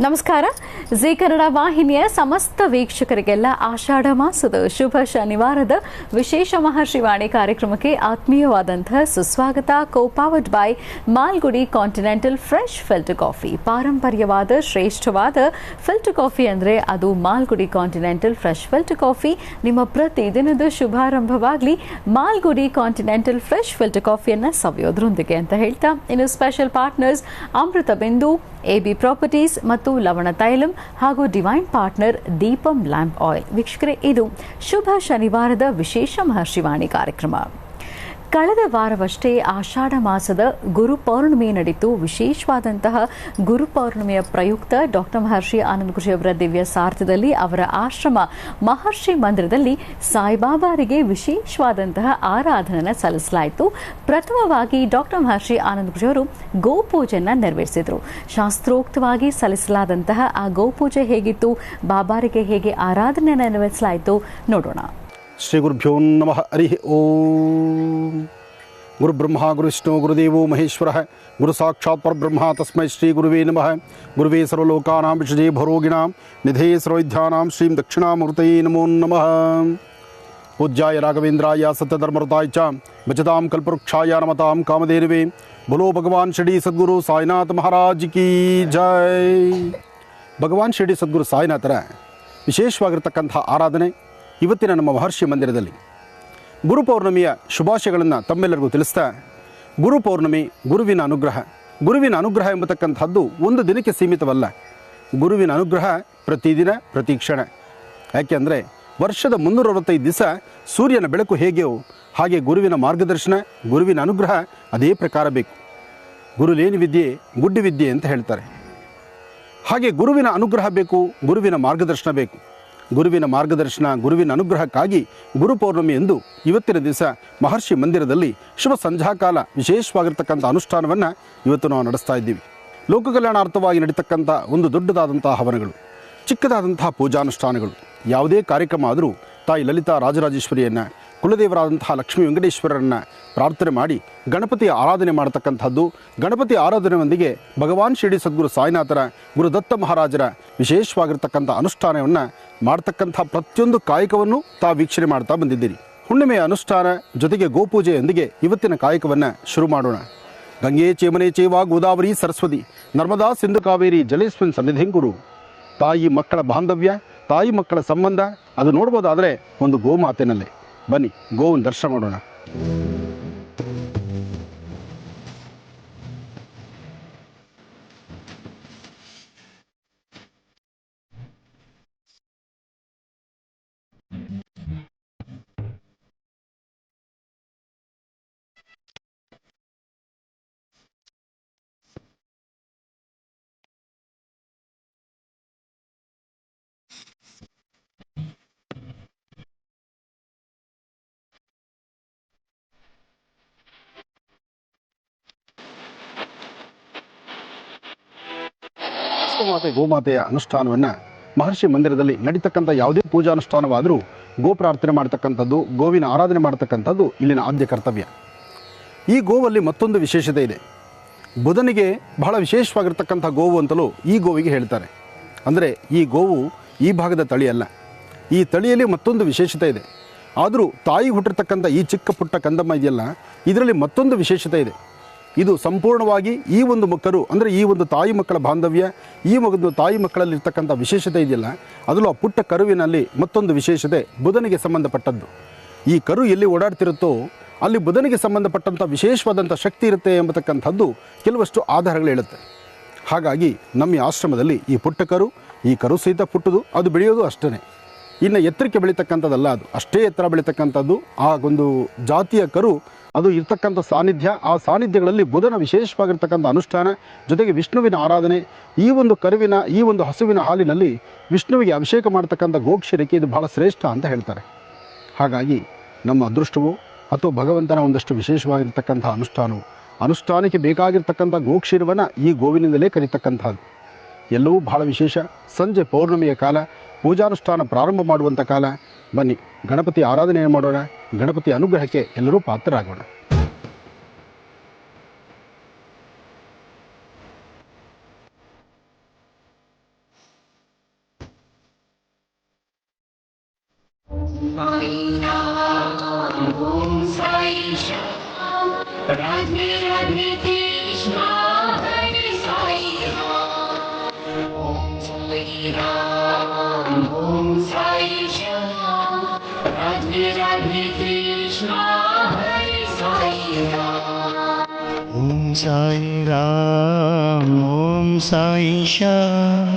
ನಮಸ್ಕಾರ. ಜಿ ಕನ್ನಡ ವಾಹಿನಿಯ ಸಮಸ್ತ ವೀಕ್ಷಕರಿಗೆಲ್ಲ ಆಷಾಢ ಮಾಸದ ಶುಭ ಶನಿವಾರದ ವಿಶೇಷ ಮಹರ್ಷಿವಾಣಿ ಕಾರ್ಯಕ್ರಮಕ್ಕೆ ಆತ್ಮೀಯವಾದಂತಹ ಸುಸ್ವಾಗತ. Co-powered by Malgudi Continental fresh filter coffee. ಪಾರಂಪರ್ಯವಾದ ಶ್ರೇಷ್ಠವಾದ ಫಿಲ್ಟರ್ ಕಾಫಿ ಅಂದರೆ ಅದು Malgudi Continental fresh filter coffee. ನಿಮ್ಮ ಪ್ರತಿದಿನದ ಶುಭಾರಂಭವಾಗಲಿ ಮಾಲ್ಗುಡಿ ಕಾಂಟಿನೆಂಟಲ್ ಫ್ರೆಶ್ ಫಿಲ್ಟರ್ ಕಾಫಿಯನ್ನು ಸವಿಯೋದ್ರೊಂದಿಗೆ ಅಂತ ಹೇಳ್ತಾ, ಇನ್ನು ಸ್ಪೆಷಲ್ ಪಾರ್ಟ್ನರ್ಸ್ ಅಮೃತ ಬಿಂದು, ಎಬಿ ಪ್ರಾಪರ್ಟೀಸ್ ಮತ್ತು ಲವಣ ತೈಲಂ ಹಾಗೂ divine partner Deepam lamp oil. ವೀಕ್ಷಕರೇ, ಇದು ಶುಭ ಶನಿವಾರದ ವಿಶೇಷ ಮಹರ್ಷಿವಾಣಿ ಕಾರ್ಯಕ್ರಮ. ಕಳೆದ ವಾರವಷ್ಟೇ ಆಷಾಢ ಮಾಸದ ಗುರು ಪೌರ್ಣಿಮೆ ನಡೀತು. ವಿಶೇಷವಾದಂತಹ ಗುರು ಪೌರ್ಣಿಮೆಯ ಪ್ರಯುಕ್ತ ಡಾಕ್ಟರ್ ಮಹರ್ಷಿ ಆನಂದ ಗುರುಜಿಯವರ ದಿವ್ಯ ಸಾರಥ್ಯದಲ್ಲಿ ಅವರ ಆಶ್ರಮ ಮಹರ್ಷಿ ಮಂದಿರದಲ್ಲಿ ಸಾಯಿಬಾಬಾರಿಗೆ ವಿಶೇಷವಾದಂತಹ ಆರಾಧನೆಯನ್ನು ಸಲ್ಲಿಸಲಾಯಿತು. ಪ್ರಥಮವಾಗಿ ಡಾಕ್ಟರ್ ಮಹರ್ಷಿ ಆನಂದ ಗುರುಜಿಯವರು ಗೋಪೂಜೆಯನ್ನು ನೆರವೇರಿಸಿದರು. ಶಾಸ್ತ್ರೋಕ್ತವಾಗಿ ಸಲ್ಲಿಸಲಾದಂತಹ ಆ ಗೋಪೂಜೆ ಹೇಗಿತ್ತು, ಬಾಬಾರಿಗೆ ಹೇಗೆ ಆರಾಧನೆಯನ್ನು ನೆರವೇರಿಸಲಾಯಿತು ನೋಡೋಣ. ಶ್ರೀ ಗುರುಭ್ಯೋ ನಮಃ. ಹರಿ ಓಂ. ಗುರು ಬ್ರಹ್ಮ ಗುರು ವಿಷ್ಣು ಗುರುದೇವೋ ಮಹೇಶ್ವರ ಗುರು ಸಾಕ್ಷಾತ್ ಪರಬ್ರಹ್ಮ ತಸ್ಮೈ ಶ್ರೀ ಗುರುವೇ ನಮಃ. ಗುರುವೇ ಸರ್ವಲೋಕಾನಾಂ ವಿಷಜೇ ಭರೋಗಿಣಾಂ ನಿಧೇ ಸರ್ವವಿದ್ಯಾನಾಂ ಶ್ರೀಂ ದಕ್ಷಿಣಾಮೂರ್ತಯೇ ನಮೋ ನಮಃ. ಪೂಜ್ಯಾಯ ರಾಘವೇಂದ್ರಾಯ ಸತ್ಯಧರ್ಮರತಾಯ ಚ ಭಜತಾಂ ಕಲ್ಪವೃಕ್ಷಾಯ ನಮತಾಂ ಕಾಮಧೇನವೇ. ಬೋಲೋ ಭಗವಾನ್ ಶಿರಡಿ ಸದ್ಗುರು ಸಾಯಿನಾಥ ಮಹಾರಾಜ್ ಕಿ ಜೈ. ಭಗವಾನ್ ಶಿರಡಿ ಸದ್ಗುರು ಸಾಯಿನಾಥರ ವಿಶೇಷವಾಗಿರ್ತಕ್ಕಂಥ ಆರಾಧನೆ ಇವತ್ತಿನ ನಮ್ಮ ಮಹರ್ಷಿ ಮಂದಿರದಲ್ಲಿ. ಗುರು ಪೌರ್ಣಮಿಯ ಶುಭಾಶಯಗಳನ್ನು ತಮ್ಮೆಲ್ಲರಿಗೂ ತಿಳಿಸ್ತಾ, ಗುರು ಪೌರ್ಣಮಿ ಗುರುವಿನ ಅನುಗ್ರಹ. ಗುರುವಿನ ಅನುಗ್ರಹ ಎಂಬತಕ್ಕಂಥದ್ದು ಒಂದು ದಿನಕ್ಕೆ ಸೀಮಿತವಲ್ಲ. ಗುರುವಿನ ಅನುಗ್ರಹ ಪ್ರತಿದಿನ ಪ್ರತಿ ಕ್ಷಣ. ಯಾಕೆಂದರೆ ವರ್ಷದ 365 ದಿವಸ ಸೂರ್ಯನ ಬೆಳಕು ಹೇಗೆಯೋ ಹಾಗೆ ಗುರುವಿನ ಮಾರ್ಗದರ್ಶನ, ಗುರುವಿನ ಅನುಗ್ರಹ ಅದೇ ಪ್ರಕಾರ ಬೇಕು. ಗುರುಲೇನಿ ವಿದ್ಯೆ ಗುಡ್ಡಿ ವಿದ್ಯೆ ಅಂತ ಹೇಳ್ತಾರೆ. ಹಾಗೆ ಗುರುವಿನ ಅನುಗ್ರಹ ಬೇಕು, ಗುರುವಿನ ಮಾರ್ಗದರ್ಶನ ಬೇಕು. ಗುರುವಿನ ಮಾರ್ಗದರ್ಶನ, ಗುರುವಿನ ಅನುಗ್ರಹಕ್ಕಾಗಿ ಗುರು ಪೌರ್ಣಮಿ ಎಂದು ಇವತ್ತಿನ ದಿವಸ ಮಹರ್ಷಿ ಮಂದಿರದಲ್ಲಿ ಶುಭ ಸಂಧ್ಯಾಕಾಲ ವಿಶೇಷವಾಗಿರ್ತಕ್ಕಂಥ ಅನುಷ್ಠಾನವನ್ನು ಇವತ್ತು ನಾವು ನಡೆಸ್ತಾ ಇದ್ದೀವಿ. ಲೋಕ ಕಲ್ಯಾಣಾರ್ಥವಾಗಿ ನಡೀತಕ್ಕಂಥ ಒಂದು ದೊಡ್ಡದಾದಂಥ ಹವನಗಳು, ಚಿಕ್ಕದಾದಂತಹ ಪೂಜಾನುಷ್ಠಾನಗಳು. ಯಾವುದೇ ಕಾರ್ಯಕ್ರಮ ಆದರೂ ತಾಯಿ ಲಲಿತಾ ರಾಜರಾಜೇಶ್ವರಿಯನ್ನು, ಕುಲದೇವರಾದಂತಹ ಲಕ್ಷ್ಮೀ ವೆಂಕಟೇಶ್ವರರನ್ನು ಪ್ರಾರ್ಥನೆ ಮಾಡಿ ಗಣಪತಿಯ ಆರಾಧನೆ ಮಾಡತಕ್ಕಂಥದ್ದು. ಗಣಪತಿ ಆರಾಧನೆಯೊಂದಿಗೆ ಭಗವಾನ್ ಶಿರಡಿ ಸದ್ಗುರು ಸಾಯಿನಾಥರ, ಗುರುದತ್ತ ಮಹಾರಾಜರ ವಿಶೇಷವಾಗಿರ್ತಕ್ಕಂಥ ಅನುಷ್ಠಾನವನ್ನು ಮಾಡ್ತಕ್ಕಂಥ ಪ್ರತಿಯೊಂದು ಕಾಯಕವನ್ನು ತಾವು ವೀಕ್ಷಣೆ ಮಾಡ್ತಾ ಬಂದಿದ್ದೀರಿ. ಹುಣ್ಣಿಮೆಯ ಅನುಷ್ಠಾನ ಜೊತೆಗೆ ಗೋಪೂಜೆಯೊಂದಿಗೆ ಇವತ್ತಿನ ಕಾಯಕವನ್ನು ಶುರು ಮಾಡೋಣ. ಗಂಗೆ ಚೇಮನೆ ಚೇವ ಗೋದಾವರಿ ಸರಸ್ವತಿ ನರ್ಮದಾ ಸಿಂಧು ಕಾವೇರಿ ಜಲೇಸ್ಮಿನ್ ಸನ್ನಿಧಿಂ ಕುರು. ತಾಯಿ ಮಕ್ಕಳ ಬಾಂಧವ್ಯ, ತಾಯಿ ಮಕ್ಕಳ ಸಂಬಂಧ ಅದು ನೋಡ್ಬೋದಾದರೆ ಒಂದು ಗೋಮಾತೆನಲ್ಲೇ. ಬನ್ನಿ ಗೋವನ್ನು ದರ್ಶನ ಮಾಡೋಣ. ಗೋಮಾತೆಯ ಅನುಷ್ಠಾನವನ್ನು ಮಹರ್ಷಿ ಮಂದಿರದಲ್ಲಿ ನಡೀತಕ್ಕಂಥ ಯಾವುದೇ ಪೂಜಾನುಷ್ಠಾನವಾದರೂ ಗೋ ಪ್ರಾರ್ಥನೆ ಮಾಡ್ತಕ್ಕಂಥದ್ದು, ಗೋವಿನ ಆರಾಧನೆ ಮಾಡ್ತಕ್ಕಂಥದ್ದು ಇಲ್ಲಿನ ಆದ್ಯ ಕರ್ತವ್ಯ. ಈ ಗೋವಲ್ಲಿ ಮತ್ತೊಂದು ವಿಶೇಷತೆ ಇದೆ. ಬುಧನಿಗೆ ಬಹಳ ವಿಶೇಷವಾಗಿರ್ತಕ್ಕಂಥ ಗೋವು ಅಂತಲೂ ಈ ಗೋವಿಗೆ ಹೇಳ್ತಾರೆ. ಅಂದರೆ ಈ ಗೋವು ಈ ಭಾಗದ ತಳಿ ಅಲ್ಲ. ಈ ತಳಿಯಲ್ಲಿ ಮತ್ತೊಂದು ವಿಶೇಷತೆ ಇದೆ. ಆದರೂ ತಾಯಿ ಹುಟ್ಟಿರ್ತಕ್ಕಂಥ ಈ ಚಿಕ್ಕ ಪುಟ್ಟ ಕಂದಮ್ಮ ಇದೆಯಲ್ಲ, ಇದರಲ್ಲಿ ಮತ್ತೊಂದು ವಿಶೇಷತೆ ಇದೆ. ಇದು ಸಂಪೂರ್ಣವಾಗಿ ಈ ಒಂದು ಮಕ್ಕಳು ಅಂದರೆ ಈ ಒಂದು ತಾಯಿ ಮಕ್ಕಳ ಬಾಂಧವ್ಯ, ಈ ಒಂದು ತಾಯಿ ಮಕ್ಕಳಲ್ಲಿರ್ತಕ್ಕಂಥ ವಿಶೇಷತೆ ಇದೆಯಲ್ಲ, ಅದರಲ್ಲೂ ಆ ಪುಟ್ಟ ಕರುವಿನಲ್ಲಿ ಮತ್ತೊಂದು ವಿಶೇಷತೆ ಬುಧನಿಗೆ ಸಂಬಂಧಪಟ್ಟದ್ದು. ಈ ಕರು ಎಲ್ಲಿ ಓಡಾಡ್ತಿರುತ್ತೋ ಅಲ್ಲಿ ಬುಧನಿಗೆ ಸಂಬಂಧಪಟ್ಟಂಥ ವಿಶೇಷವಾದಂಥ ಶಕ್ತಿ ಇರುತ್ತೆ ಎಂಬತಕ್ಕಂಥದ್ದು ಕೆಲವಷ್ಟು ಆಧಾರಗಳು ಹೇಳುತ್ತೆ. ಹಾಗಾಗಿ ನಮ್ಮ ಈ ಆಶ್ರಮದಲ್ಲಿ ಈ ಪುಟ್ಟ ಕರು, ಈ ಕರು ಸಹಿತ ಪುಟ್ಟದು, ಅದು ಬೆಳೆಯೋದು ಅಷ್ಟೇ. ಇನ್ನು ಎತ್ತರಕ್ಕೆ ಬೆಳೀತಕ್ಕಂಥದ್ದಲ್ಲ, ಅದು ಅಷ್ಟೇ ಎತ್ತರ ಬೆಳೀತಕ್ಕಂಥದ್ದು. ಆ ಒಂದು ಜಾತಿಯ ಕರು ಅದು ಇರ್ತಕ್ಕಂಥ ಸಾನ್ನಿಧ್ಯ, ಆ ಸಾನ್ನಿಧ್ಯಗಳಲ್ಲಿ ಬುಧನ ವಿಶೇಷವಾಗಿರ್ತಕ್ಕಂಥ ಅನುಷ್ಠಾನ ಜೊತೆಗೆ ವಿಷ್ಣುವಿನ ಆರಾಧನೆ. ಈ ಒಂದು ಕರುವಿನ, ಈ ಒಂದು ಹಸುವಿನ ಹಾಲಿನಲ್ಲಿ ವಿಷ್ಣುವಿಗೆ ಅಭಿಷೇಕ ಮಾಡ್ತಕ್ಕಂಥ ಗೋಕ್ಷರಕ್ಕೆ ಇದು ಬಹಳ ಶ್ರೇಷ್ಠ ಅಂತ ಹೇಳ್ತಾರೆ. ಹಾಗಾಗಿ ನಮ್ಮ ಅದೃಷ್ಟವು ಅಥವಾ ಭಗವಂತನ ಒಂದಷ್ಟು ವಿಶೇಷವಾಗಿರ್ತಕ್ಕಂಥ ಅನುಷ್ಠಾನಕ್ಕೆ ಬೇಕಾಗಿರ್ತಕ್ಕಂಥ ಗೋಕ್ಷೀರವನ್ನು ಈ ಗೋವಿನಿಂದಲೇ ಕರೀತಕ್ಕಂಥದ್ದು. ಎಲ್ಲವೂ ಬಹಳ ವಿಶೇಷ. ಸಂಜೆ ಪೌರ್ಣಮಿಯ ಕಾಲ, ಪೂಜಾನುಷ್ಠಾನ ಪ್ರಾರಂಭ ಮಾಡುವಂಥ ಕಾಲ. ಬನ್ನಿ ಗಣಪತಿ ಆರಾಧನೆ ಮಾಡೋಣ, ಗಣಪತಿ ಅನುಗ್ರಹಕ್ಕೆ ಎಲ್ಲರೂ ಪಾತ್ರರಾಗೋಣ. ओम साई श्याम राधे राधे कृष्णा हरे साई राम ओम साई राम ओम साई श्याम राधे राधे कृष्णा हरे साई राम ओम साई राम ओम साई श्याम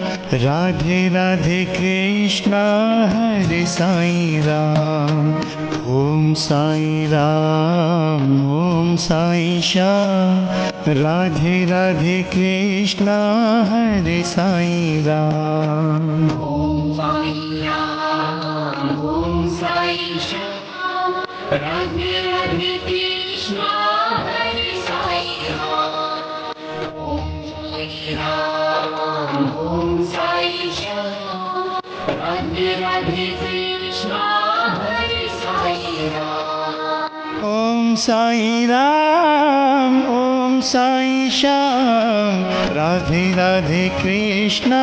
राधे राधे कृष्णा हरे साई राम ओम साई राम ओम साई श्याम राधे राधे कृष्णा हरे साई राम ओम साई राम ओम साई श्याम राधे राधे कृष्णा हरे साई राम ओम साई राम ओम साई श्याम राधे राधे कृष्णा हरे साई राम ओम साई राम ओम साई श्याम राधे राधे कृष्णा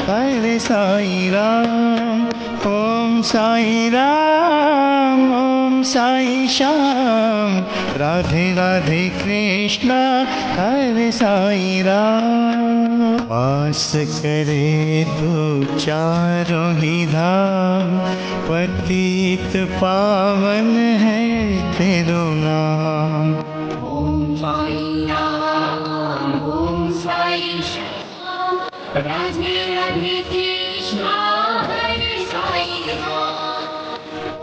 हरे साई राम ओम साई राम ओम साई श्याम राधे राधे कृष्णा हरे साई राम वास करे तो चारों ही धाम पतित पावन है तेरो नाम ओम साई राम ओम साई श्याम राधे राधे कृष्णा हरे साई राम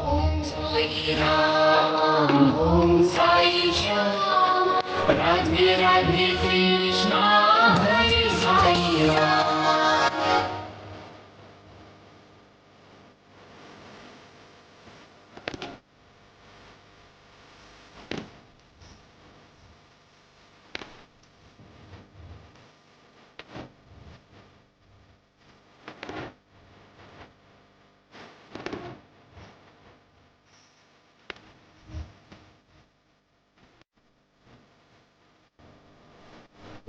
ओम साई राम ओम साई श्याम राधे राधे कृष्णा हरे साई राम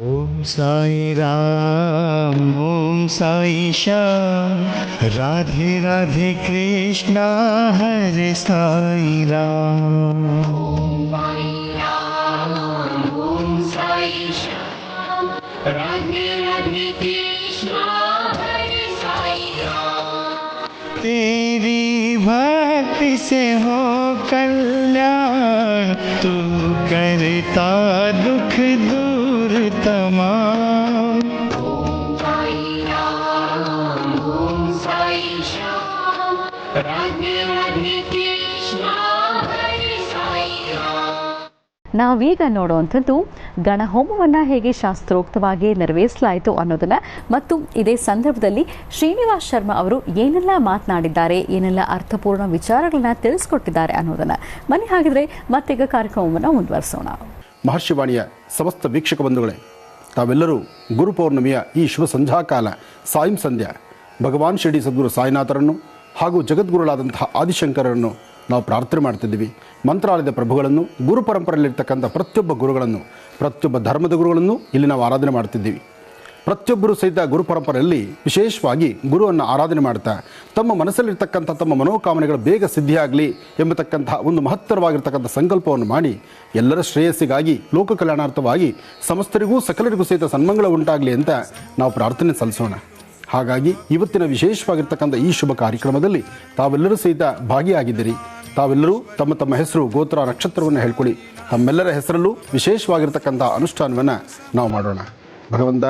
ओम साई राम ओम साई श्याम राधे राधे कृष्णा हरे साई राम ओम साई राम ओम साई श्याम राधे राधे कृष्णा हरे साई राम तेरी भक्ति से हो कल्याण तू करता दुख दूर तमाम ओम साई राम ओम साई श्याम राधे राधे कृष्णा हरे साई राम ನಾವೀಗ ನೋಡುವಂಥದ್ದು ಗಣಹೋಮವನ್ನು ಹೇಗೆ ಶಾಸ್ತ್ರೋಕ್ತವಾಗಿ ನೆರವೇರಿಸಲಾಯಿತು ಅನ್ನೋದನ್ನ ಮತ್ತು ಇದೇ ಸಂದರ್ಭದಲ್ಲಿ ಶ್ರೀನಿವಾಸ್ ಶರ್ಮಾ ಅವರು ಏನೆಲ್ಲ ಮಾತನಾಡಿದ್ದಾರೆ, ಏನೆಲ್ಲ ಅರ್ಥಪೂರ್ಣ ವಿಚಾರಗಳನ್ನ ತಿಳಿಸ್ಕೊಟ್ಟಿದ್ದಾರೆ ಅನ್ನೋದನ್ನ ಬನ್ನಿ ಹಾಗಿದ್ರೆ ಮತ್ತೀಗ ಕಾರ್ಯಕ್ರಮವನ್ನು ಮುಂದುವರಿಸೋಣ. ಮಹರ್ಷಿವಾಣಿಯ ಸಮಸ್ತ ವೀಕ್ಷಕ ಬಂಧುಗಳೇ, ತಾವೆಲ್ಲರೂ ಗುರು ಪೌರ್ಣಮಿಯ ಈ ಶುಭ ಸಂಧ್ಯಾಕಾಲ ಸಾಯಂ ಸಂಧ್ಯಾ ಭಗವಾನ್ ಶಿರಡಿ ಸದ್ಗುರು ಸಾಯಿನಾಥರನ್ನು ಹಾಗೂ ಜಗದ್ಗುರುಳಾದಂತಹ ಆದಿಶಂಕರರನ್ನು ನಾವು ಪ್ರಾರ್ಥನೆ ಮಾಡ್ತಿದ್ದೀವಿ. ಮಂತ್ರಾಲಯದ ಪ್ರಭುಗಳನ್ನು, ಗುರು ಪರಂಪರೆಯಲ್ಲಿರ್ತಕ್ಕಂಥ ಪ್ರತಿಯೊಬ್ಬ ಗುರುಗಳನ್ನು, ಪ್ರತಿಯೊಬ್ಬ ಧರ್ಮದ ಗುರುಗಳನ್ನು ಇಲ್ಲಿ ನಾವು ಆರಾಧನೆ ಮಾಡ್ತಿದ್ದೀವಿ. ಪ್ರತಿಯೊಬ್ಬರು ಸಹಿತ ಗುರು ಪರಂಪರೆಯಲ್ಲಿ ವಿಶೇಷವಾಗಿ ಗುರುವನ್ನು ಆರಾಧನೆ ಮಾಡ್ತಾ ತಮ್ಮ ಮನಸ್ಸಲ್ಲಿರ್ತಕ್ಕಂಥ ತಮ್ಮ ಮನೋಕಾಮನೆಗಳು ಬೇಗ ಸಿದ್ಧಿಯಾಗಲಿ ಎಂಬತಕ್ಕಂಥ ಒಂದು ಮಹತ್ತರವಾಗಿರ್ತಕ್ಕಂಥ ಸಂಕಲ್ಪವನ್ನು ಮಾಡಿ ಎಲ್ಲರ ಶ್ರೇಯಸ್ಸಿಗಾಗಿ ಲೋಕ ಕಲ್ಯಾಣಾರ್ಥವಾಗಿ ಸಮಸ್ತರಿಗೂ ಸಕಲರಿಗೂ ಸಹಿತ ಸನ್ಮಂಗಳ ಉಂಟಾಗಲಿ ಅಂತ ನಾವು ಪ್ರಾರ್ಥನೆ ಸಲ್ಲಿಸೋಣ. ಹಾಗಾಗಿ ಇವತ್ತಿನ ವಿಶೇಷವಾಗಿರ್ತಕ್ಕಂಥ ಈ ಶುಭ ಕಾರ್ಯಕ್ರಮದಲ್ಲಿ ತಾವೆಲ್ಲರೂ ಸಹಿತ ಭಾಗಿಯಾಗಿದ್ದೀರಿ. ತಾವೆಲ್ಲರೂ ತಮ್ಮ ತಮ್ಮ ಹೆಸರು, ಗೋತ್ರ, ನಕ್ಷತ್ರವನ್ನು ಹೇಳ್ಕೊಳ್ಳಿ. ತಮ್ಮೆಲ್ಲರ ಹೆಸರಲ್ಲೂ ವಿಶೇಷವಾಗಿರ್ತಕ್ಕಂಥ ಅನುಷ್ಠಾನವನ್ನು ನಾವು ಮಾಡೋಣ. ಭಗವಂತ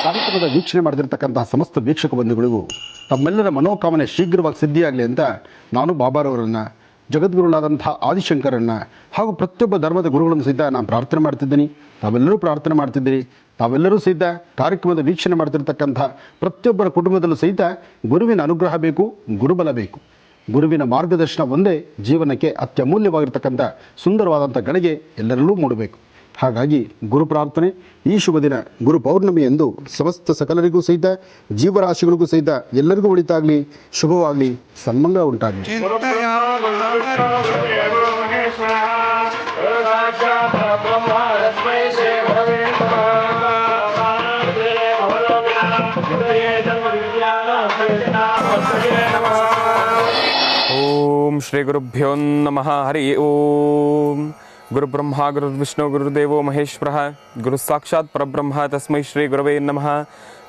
ಕಾರ್ಯಕ್ರಮದ ವೀಕ್ಷಣೆ ಮಾಡಿದಿರ್ತಕ್ಕಂತಹ ಸಮಸ್ತ ವೀಕ್ಷಕ ಬಂಧುಗಳಿಗೂ ತಮ್ಮೆಲ್ಲರ ಮನೋಕಾಮನೆ ಶೀಘ್ರವಾಗಿ ಸಿದ್ಧಿಯಾಗಲಿ ಅಂತ ನಾನು ಬಾಬಾರವರನ್ನು, ಜಗದ್ಗುರುಗಳಾದಂತಹ ಆದಿಶಂಕರನ್ನು ಹಾಗೂ ಪ್ರತಿಯೊಬ್ಬ ಧರ್ಮದ ಗುರುಗಳನ್ನು ಸಹಿತ ನಾನು ಪ್ರಾರ್ಥನೆ ಮಾಡ್ತಿದ್ದೀನಿ. ತಾವೆಲ್ಲರೂ ಪ್ರಾರ್ಥನೆ ಮಾಡ್ತಿದ್ದೀರಿ. ತಾವೆಲ್ಲರೂ ಸಹಿತ ಕಾರ್ಯಕ್ರಮದ ವೀಕ್ಷಣೆ ಮಾಡ್ತಿರ್ತಕ್ಕಂಥ ಪ್ರತಿಯೊಬ್ಬರ ಕುಟುಂಬದಲ್ಲೂ ಸಹಿತ ಗುರುವಿನ ಅನುಗ್ರಹ ಬೇಕು, ಗುರುಬಲ ಬೇಕು. ಗುರುವಿನ ಮಾರ್ಗದರ್ಶನ ಒಂದೇ ಜೀವನಕ್ಕೆ ಅತ್ಯಮೂಲ್ಯವಾಗಿರ್ತಕ್ಕಂಥ ಸುಂದರವಾದಂಥ ಗಳಿಗೆ ಎಲ್ಲರಲ್ಲೂ ಮೂಡಬೇಕು. ಹಾಗಾಗಿ ಗುರು ಪ್ರಾರ್ಥನೆ ಈ ಶುಭ ದಿನ ಗುರು ಪೌರ್ಣಮಿ ಎಂದು ಸಮಸ್ತ ಸಕಲರಿಗೂ ಸಹಿತ ಜೀವರಾಶಿಗಳಿಗೂ ಸಹಿತ ಎಲ್ಲರಿಗೂ ಒಳಿತಾಗಲಿ, ಶುಭವಾಗಲಿ, ಸನ್ಮಂಗಳ ಉಂಟಾಗಲಿ. ಓಂ ಶ್ರೀ ಗುರುಭ್ಯೋ ನಮಃ. ಹರಿ ಓಂ. ಗುರುಬ್ರಹ್ಮ ಗುರುರ್ವಿಷ್ಣು ಗುರುದೇವೋ ಮಹೇಶ್ವರಃ ಗುರು ಸಾಕ್ಷಾತ್ ಪರಬ್ರಹ್ಮ ತಸ್ಮೈ ಶ್ರೀ ಗುರವೇ ನಮಃ.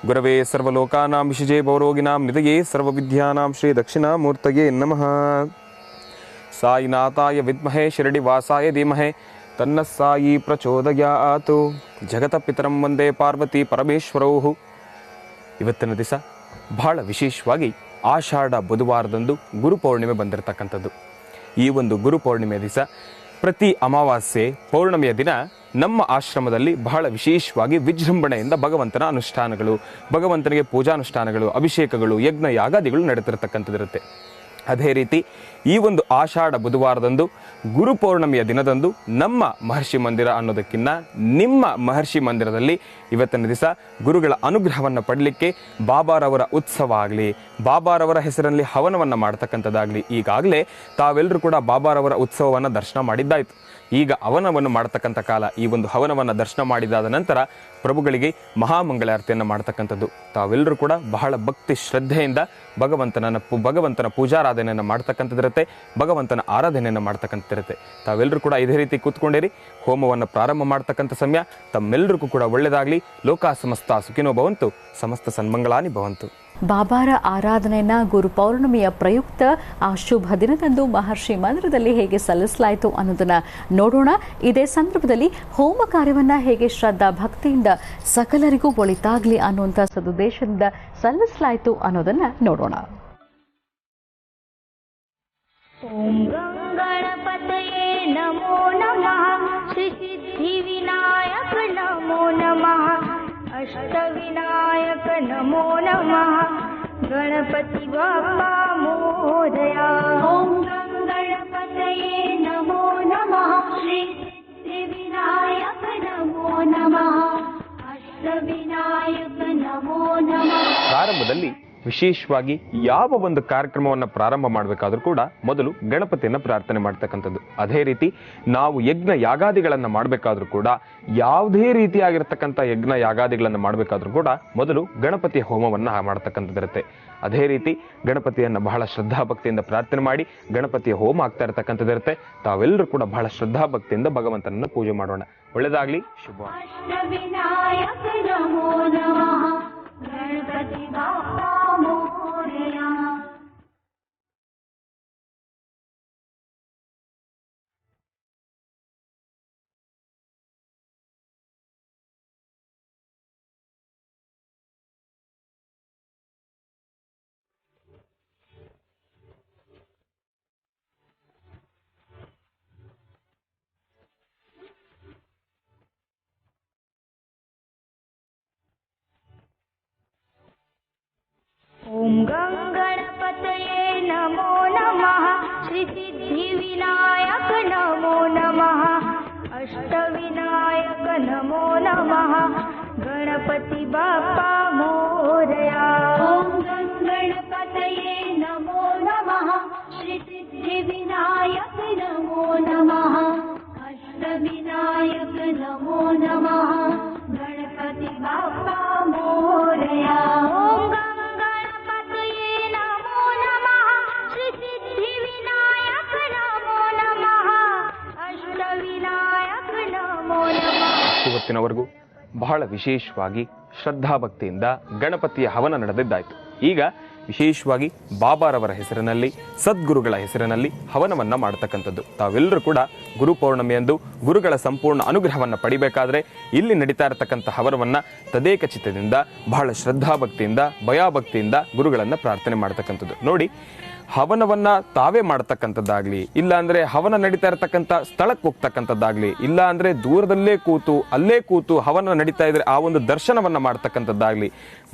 ಗುರವೇ ಸರ್ವಲೋಕಾನಾಂ ವಿಷಜೇ ಭವರೋಗಿಣಾಂ ನಿಧಯೇ ಸರ್ವವಿದ್ಯಾನಾಂ ಶ್ರೀ ದಕ್ಷಿಣಾಮೂರ್ತಯೇ ನಮಃ. ಸಾಯಿನಾಥಾಯ ವಿದ್ಮಹೇ ಶಿರಡಿವಾಸಾಯ ಧೀಮಹಿ ತನ್ನ ಸಾಯಿ ಪ್ರಚೋದಯಾತ್. ಜಗತ ಪಿತರಂ ವಂದೇ ಪಾರ್ವತಿ ಪರಮೇಶ್ವರೌ. ಇವತ್ತಿನ ದಿವಸ ಬಹಳ ವಿಶೇಷವಾಗಿ ಆಷಾಢ ಬುಧವಾರದಂದು ಗುರು ಪೌರ್ಣಿಮೆ ಬಂದಿರತಕ್ಕಂಥದ್ದು. ಈ ಒಂದು ಗುರು ಪೌರ್ಣಿಮೆ ದಿವಸ ಪ್ರತಿ ಅಮಾವಾಸ್ಯೆ ಪೌರ್ಣಮಿಯ ದಿನ ನಮ್ಮ ಆಶ್ರಮದಲ್ಲಿ ಬಹಳ ವಿಶೇಷವಾಗಿ ವಿಜೃಂಭಣೆಯಿಂದ ಭಗವಂತನ ಅನುಷ್ಠಾನಗಳು, ಭಗವಂತನಿಗೆ ಪೂಜಾನುಷ್ಠಾನಗಳು, ಅಭಿಷೇಕಗಳು, ಯಜ್ಞ ಯಾಗಾದಿಗಳು ನಡೆತಿರತಕ್ಕಂಥದ್ದಿರುತ್ತೆ. ಅದೇ ರೀತಿ ಈ ಒಂದು ಆಷಾಢ ಬುಧವಾರದಂದು ಗುರು ಪೌರ್ಣಮಿಯ ದಿನದಂದು ನಮ್ಮ ಮಹರ್ಷಿ ಮಂದಿರ ಅನ್ನೋದಕ್ಕಿಂತ ನಿಮ್ಮ ಮಹರ್ಷಿ ಮಂದಿರದಲ್ಲಿ ಇವತ್ತಿನ ದಿವಸ ಗುರುಗಳ ಅನುಗ್ರಹವನ್ನು ಪಡಲಿಕ್ಕೆ ಬಾಬಾರವರ ಉತ್ಸವ ಆಗಲಿ, ಬಾಬಾರವರ ಹೆಸರಲ್ಲಿ ಹವನವನ್ನು ಮಾಡ್ತಕ್ಕಂಥದ್ದಾಗಲಿ, ಈಗಾಗಲೇ ತಾವೆಲ್ಲರೂ ಕೂಡ ಬಾಬಾರವರ ಉತ್ಸವವನ್ನು ದರ್ಶನ ಮಾಡಿದ್ದಾಯಿತು. ಈಗ ಹವನವನ್ನು ಮಾಡ್ತಕ್ಕಂಥ ಕಾಲ. ಈ ಒಂದು ಹವನವನ್ನು ದರ್ಶನ ಮಾಡಿದಾದ ನಂತರ ಪ್ರಭುಗಳಿಗೆ ಮಹಾಮಂಗಳಾರತಿಯನ್ನು ಮಾಡ್ತಕ್ಕಂಥದ್ದು. ತಾವೆಲ್ಲರೂ ಕೂಡ ಬಹಳ ಭಕ್ತಿ ಶ್ರದ್ಧೆಯಿಂದ ಭಗವಂತನ ಪೂಜಾರಾಧನೆಯನ್ನು ಮಾಡ್ತಕ್ಕಂಥದ್ದಿರುತ್ತೆ, ಭಗವಂತನ ಆರಾಧನೆಯನ್ನು ಮಾಡ್ತಕ್ಕಂಥದ್ದಿರುತ್ತೆ. ತಾವೆಲ್ಲರೂ ಕೂಡ ಇದೇ ರೀತಿ ಕೂತ್ಕೊಂಡಿರಿ. ಹೋಮವನ್ನು ಪ್ರಾರಂಭ ಮಾಡ್ತಕ್ಕಂಥ ಸಮಯ. ತಮ್ಮೆಲ್ಲರಿಗೂ ಕೂಡ ಒಳ್ಳೆಯದಾಗಲಿ. ಲೋಕ ಸಮಸ್ತ ಸುಖಿನೋ ಭವಂತು, ಸಮಸ್ತ ಸನ್ಮಂಗಳಾನಿ ಭವಂತು. ಬಾಬಾರ ಆರಾಧನೆಯನ್ನ ಗುರು ಪೌರ್ಣಮಿಯ ಪ್ರಯುಕ್ತ ಆ ಶುಭ ದಿನದಂದು ಮಹರ್ಷಿ ಮಂದಿರದಲ್ಲಿ ಹೇಗೆ ಸಲ್ಲಿಸಲಾಯಿತು ಅನ್ನೋದನ್ನ ನೋಡೋಣ. ಇದೇ ಸಂದರ್ಭದಲ್ಲಿ ಹೋಮ ಕಾರ್ಯವನ್ನ ಹೇಗೆ ಶ್ರದ್ಧಾ ಭಕ್ತಿಯಿಂದ ಸಕಲರಿಗೂ ಒಳಿತಾಗ್ಲಿ ಅನ್ನುವಂಥ ಸದುದ್ದೇಶದಿಂದ ಸಲ್ಲಿಸಲಾಯಿತು ಅನ್ನೋದನ್ನ ನೋಡೋಣ. ಓಂ ಗಣಪತಯೇ ನಮೋ ನಮಃ. ಶ್ರೀ ಸಿದ್ಧಿ ವಿನಾಯಕ ನಮೋ ನಮಃ. ಅಷ್ಟವಿನಾಯಕ ನಮೋ ನಮಃ. ಗಣಪತಿ ಬಾಪ್ಪಾ ಮೋದಯ. ಓಂ ಗಣಪತಯೇ ನಮೋ ನಮಃ. ಶ್ರೀ ಸಿದ್ಧಿ ವಿನಾಯಕ ನಮೋ ನಮಃ. ಅಷ್ಟವಿನಾಯಕ ನಮೋ ನಮಃ. ಪ್ರಾರಂಭದಲ್ಲಿ ವಿಶೇಷವಾಗಿ ಯಾವ ಒಂದು ಕಾರ್ಯಕ್ರಮವನ್ನು ಪ್ರಾರಂಭ ಮಾಡಬೇಕಾದ್ರೂ ಕೂಡ ಮೊದಲು ಗಣಪತಿಯನ್ನು ಪ್ರಾರ್ಥನೆ ಮಾಡ್ತಕ್ಕಂಥದ್ದು. ಅದೇ ರೀತಿ ನಾವು ಯಜ್ಞ ಯಾಗಾದಿಗಳನ್ನು ಮಾಡಬೇಕಾದ್ರೂ ಕೂಡ ಯಾವುದೇ ರೀತಿಯಾಗಿರ್ತಕ್ಕಂಥ ಯಜ್ಞ ಯಾಗಾದಿಗಳನ್ನು ಮಾಡಬೇಕಾದ್ರೂ ಕೂಡ ಮೊದಲು ಗಣಪತಿಯ ಹೋಮವನ್ನು ಮಾಡ್ತಕ್ಕಂಥದ್ದಿರುತ್ತೆ. ಅದೇ ರೀತಿ ಗಣಪತಿಯನ್ನು ಬಹಳ ಶ್ರದ್ಧಾಭಕ್ತಿಯಿಂದ ಪ್ರಾರ್ಥನೆ ಮಾಡಿ ಗಣಪತಿಯ ಹೋಮ ಆಗ್ತಾ ಇರತಕ್ಕಂಥದ್ದಿರುತ್ತೆ. ತಾವೆಲ್ಲರೂ ಕೂಡ ಬಹಳ ಶ್ರದ್ಧಾಭಕ್ತಿಯಿಂದ ಭಗವಂತನನ್ನು ಪೂಜೆ ಮಾಡೋಣ. ಒಳ್ಳೆಯದಾಗಲಿ, ಶುಭ. ಅಷ್ಟವಿನಾಯಕ ನಮೋ ನಮಃ. ಗಣಪತಿ ಬಾಪ್ಪಾ ಮೋರಯ. सिद्धिविनायक नमो नमः अष्टविनायक नमो नमः गणपति बाप्पा मोरया ॐ गणपतये नमो नमः श्री सिद्धिविनायक नमो नमः अष्टविनायक नमो नमः गणपति बाप्पा मोरया ॐ गणपतये नमो नमः श्री सिद्धिविनायक नमो नमः अष्टविनायक नमो नमः। ಇವತ್ತಿನವರೆಗೂ ಬಹಳ ವಿಶೇಷವಾಗಿ ಶ್ರದ್ಧಾಭಕ್ತಿಯಿಂದ ಗಣಪತಿಯ ಹವನ ನಡೆದಿದ್ದಾಯಿತು. ಈಗ ವಿಶೇಷವಾಗಿ ಬಾಬಾರವರ ಹೆಸರಿನಲ್ಲಿ ಸದ್ಗುರುಗಳ ಹೆಸರಿನಲ್ಲಿ ಹವನವನ್ನು ಮಾಡತಕ್ಕಂಥದ್ದು. ತಾವೆಲ್ಲರೂ ಕೂಡ ಗುರು ಪೌರ್ಣಮಿಯಂದು ಗುರುಗಳ ಸಂಪೂರ್ಣ ಅನುಗ್ರಹವನ್ನು ಪಡಿಬೇಕಾದ್ರೆ ಇಲ್ಲಿ ನಡೀತಾ ಇರತಕ್ಕಂಥ ಹವನವನ್ನು ತದೇಕ ಚಿತ್ತದಿಂದ ಬಹಳ ಶ್ರದ್ಧಾಭಕ್ತಿಯಿಂದ ಭಯಭಕ್ತಿಯಿಂದ ಗುರುಗಳನ್ನು ಪ್ರಾರ್ಥನೆ ಮಾಡ್ತಕ್ಕಂಥದ್ದು. ನೋಡಿ, ಹವನವನ್ನ ತಾವೇ ಮಾಡ್ತಕ್ಕಂಥದ್ದಾಗ್ಲಿ, ಇಲ್ಲ ಅಂದ್ರೆ ಹವನ ನಡೀತಾ ಇರತಕ್ಕಂಥ ಸ್ಥಳಕ್ಕೆ ಹೋಗ್ತಕ್ಕಂಥದ್ದಾಗ್ಲಿ, ಇಲ್ಲ ಅಂದ್ರೆ ದೂರದಲ್ಲೇ ಕೂತು ಅಲ್ಲೇ ಕೂತು ಹವನ ನಡೀತಾ ಇದ್ರೆ ಆ ಒಂದು ದರ್ಶನವನ್ನ ಮಾಡ್ತಕ್ಕಂಥದ್ದಾಗ್ಲಿ,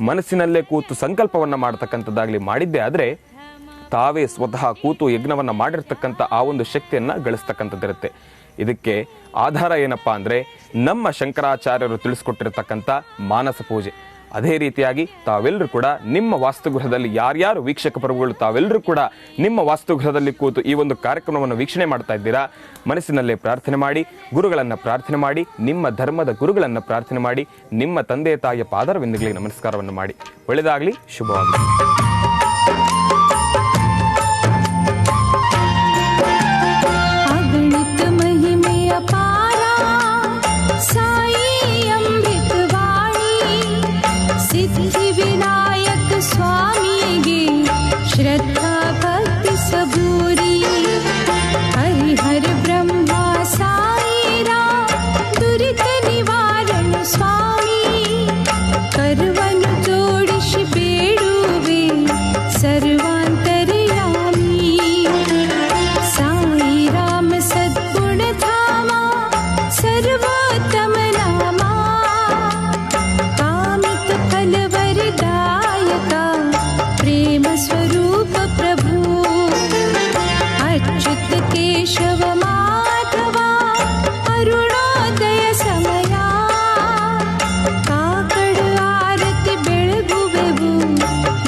ಮನಸ್ಸಿನಲ್ಲೇ ಕೂತು ಸಂಕಲ್ಪವನ್ನ ಮಾಡ್ತಕ್ಕಂಥದ್ದಾಗ್ಲಿ ಮಾಡಿದ್ದೆ ಆದ್ರೆ ತಾವೇ ಸ್ವತಃ ಕೂತು ಯಜ್ಞವನ್ನ ಮಾಡಿರ್ತಕ್ಕಂಥ ಆ ಒಂದು ಶಕ್ತಿಯನ್ನ ಗಳಿಸ್ತಕ್ಕಂಥದ್ದಿರುತ್ತೆ. ಇದಕ್ಕೆ ಆಧಾರ ಏನಪ್ಪಾ ಅಂದ್ರೆ ನಮ್ಮ ಶಂಕರಾಚಾರ್ಯರು ತಿಳಿಸ್ಕೊಟ್ಟಿರ್ತಕ್ಕಂಥ ಮಾನಸ ಪೂಜೆ. ಅದೇ ರೀತಿಯಾಗಿ ತಾವೆಲ್ಲರೂ ಕೂಡ ನಿಮ್ಮ ವಾಸ್ತುಗೃಹದಲ್ಲಿ ಯಾರ್ಯಾರು ವೀಕ್ಷಕ ಪ್ರಭುಗಳು ತಾವೆಲ್ಲರೂ ಕೂಡ ನಿಮ್ಮ ವಾಸ್ತುಗೃಹದಲ್ಲಿ ಕೂತು ಈ ಒಂದು ಕಾರ್ಯಕ್ರಮವನ್ನು ವೀಕ್ಷಣೆ ಮಾಡ್ತಾ ಇದ್ದೀರಾ, ಮನಸ್ಸಿನಲ್ಲೇ ಪ್ರಾರ್ಥನೆ ಮಾಡಿ, ಗುರುಗಳನ್ನು ಪ್ರಾರ್ಥನೆ ಮಾಡಿ, ನಿಮ್ಮ ಧರ್ಮದ ಗುರುಗಳನ್ನು ಪ್ರಾರ್ಥನೆ ಮಾಡಿ, ನಿಮ್ಮ ತಂದೆ ತಾಯಿಯ ಪಾದರವಿಂದಗಳಿಗೆ ನಮಸ್ಕಾರವನ್ನು ಮಾಡಿ. ಒಳ್ಳೆಯದಾಗಲಿ, ಶುಭವಾಗಲಿ. सिद्धिविनायक स्वामी श्रद्धा भक्ति सबूरी हरिहर ब्रह्मा साईरा दुरित निवारण स्वामी करवन जोडिश बेडुवे सर्वांतरयामी साई राम सद्गुण धामा सर्वोत्तम नामा प्रेम स्वरूप प्रभु अच्युत केशव माधवा अरुणोदय समया काकड़ आरति बेळगुवेवु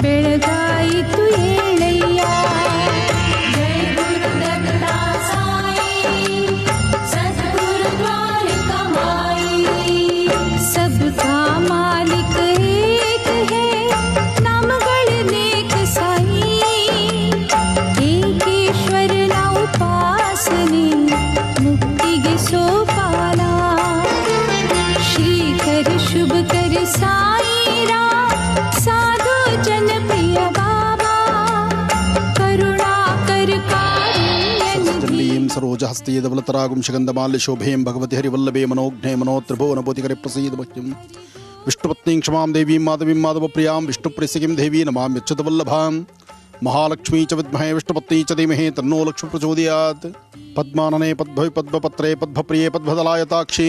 बेळगायितु ಏಳಯ್ಯ जय गुरुदत्ता साई सद्गुरु द्वारक माई सबका मालिक एक है मुक्तिगे सोपाना श्रीकर शुभ कर साईरा साधु जन प्रिय बाबा करुणा कर कारुण्यनिधिं सरोजहस्ते धवलतरागुं सुगन्धमाल्य शोभें भगवति हरिवल्लभे मनोज्ञे मनोत्रिभुवनपोतिकरे प्रसीद मह्यं विष्णुपत्नीं क्षमां देवीं माधवीं माधवप्रियां विष्णुप्रेयसीं देवी नमामि अच्युतवल्लभां महालक्ष्मी च विद्महे विष्णुपत्नी च धीमहि तन्नो लक्ष्मी प्रचोदयात् पद्मानने पद्भवि पद्मपत्रे पद्मप्रिये पद्मदलायताक्षी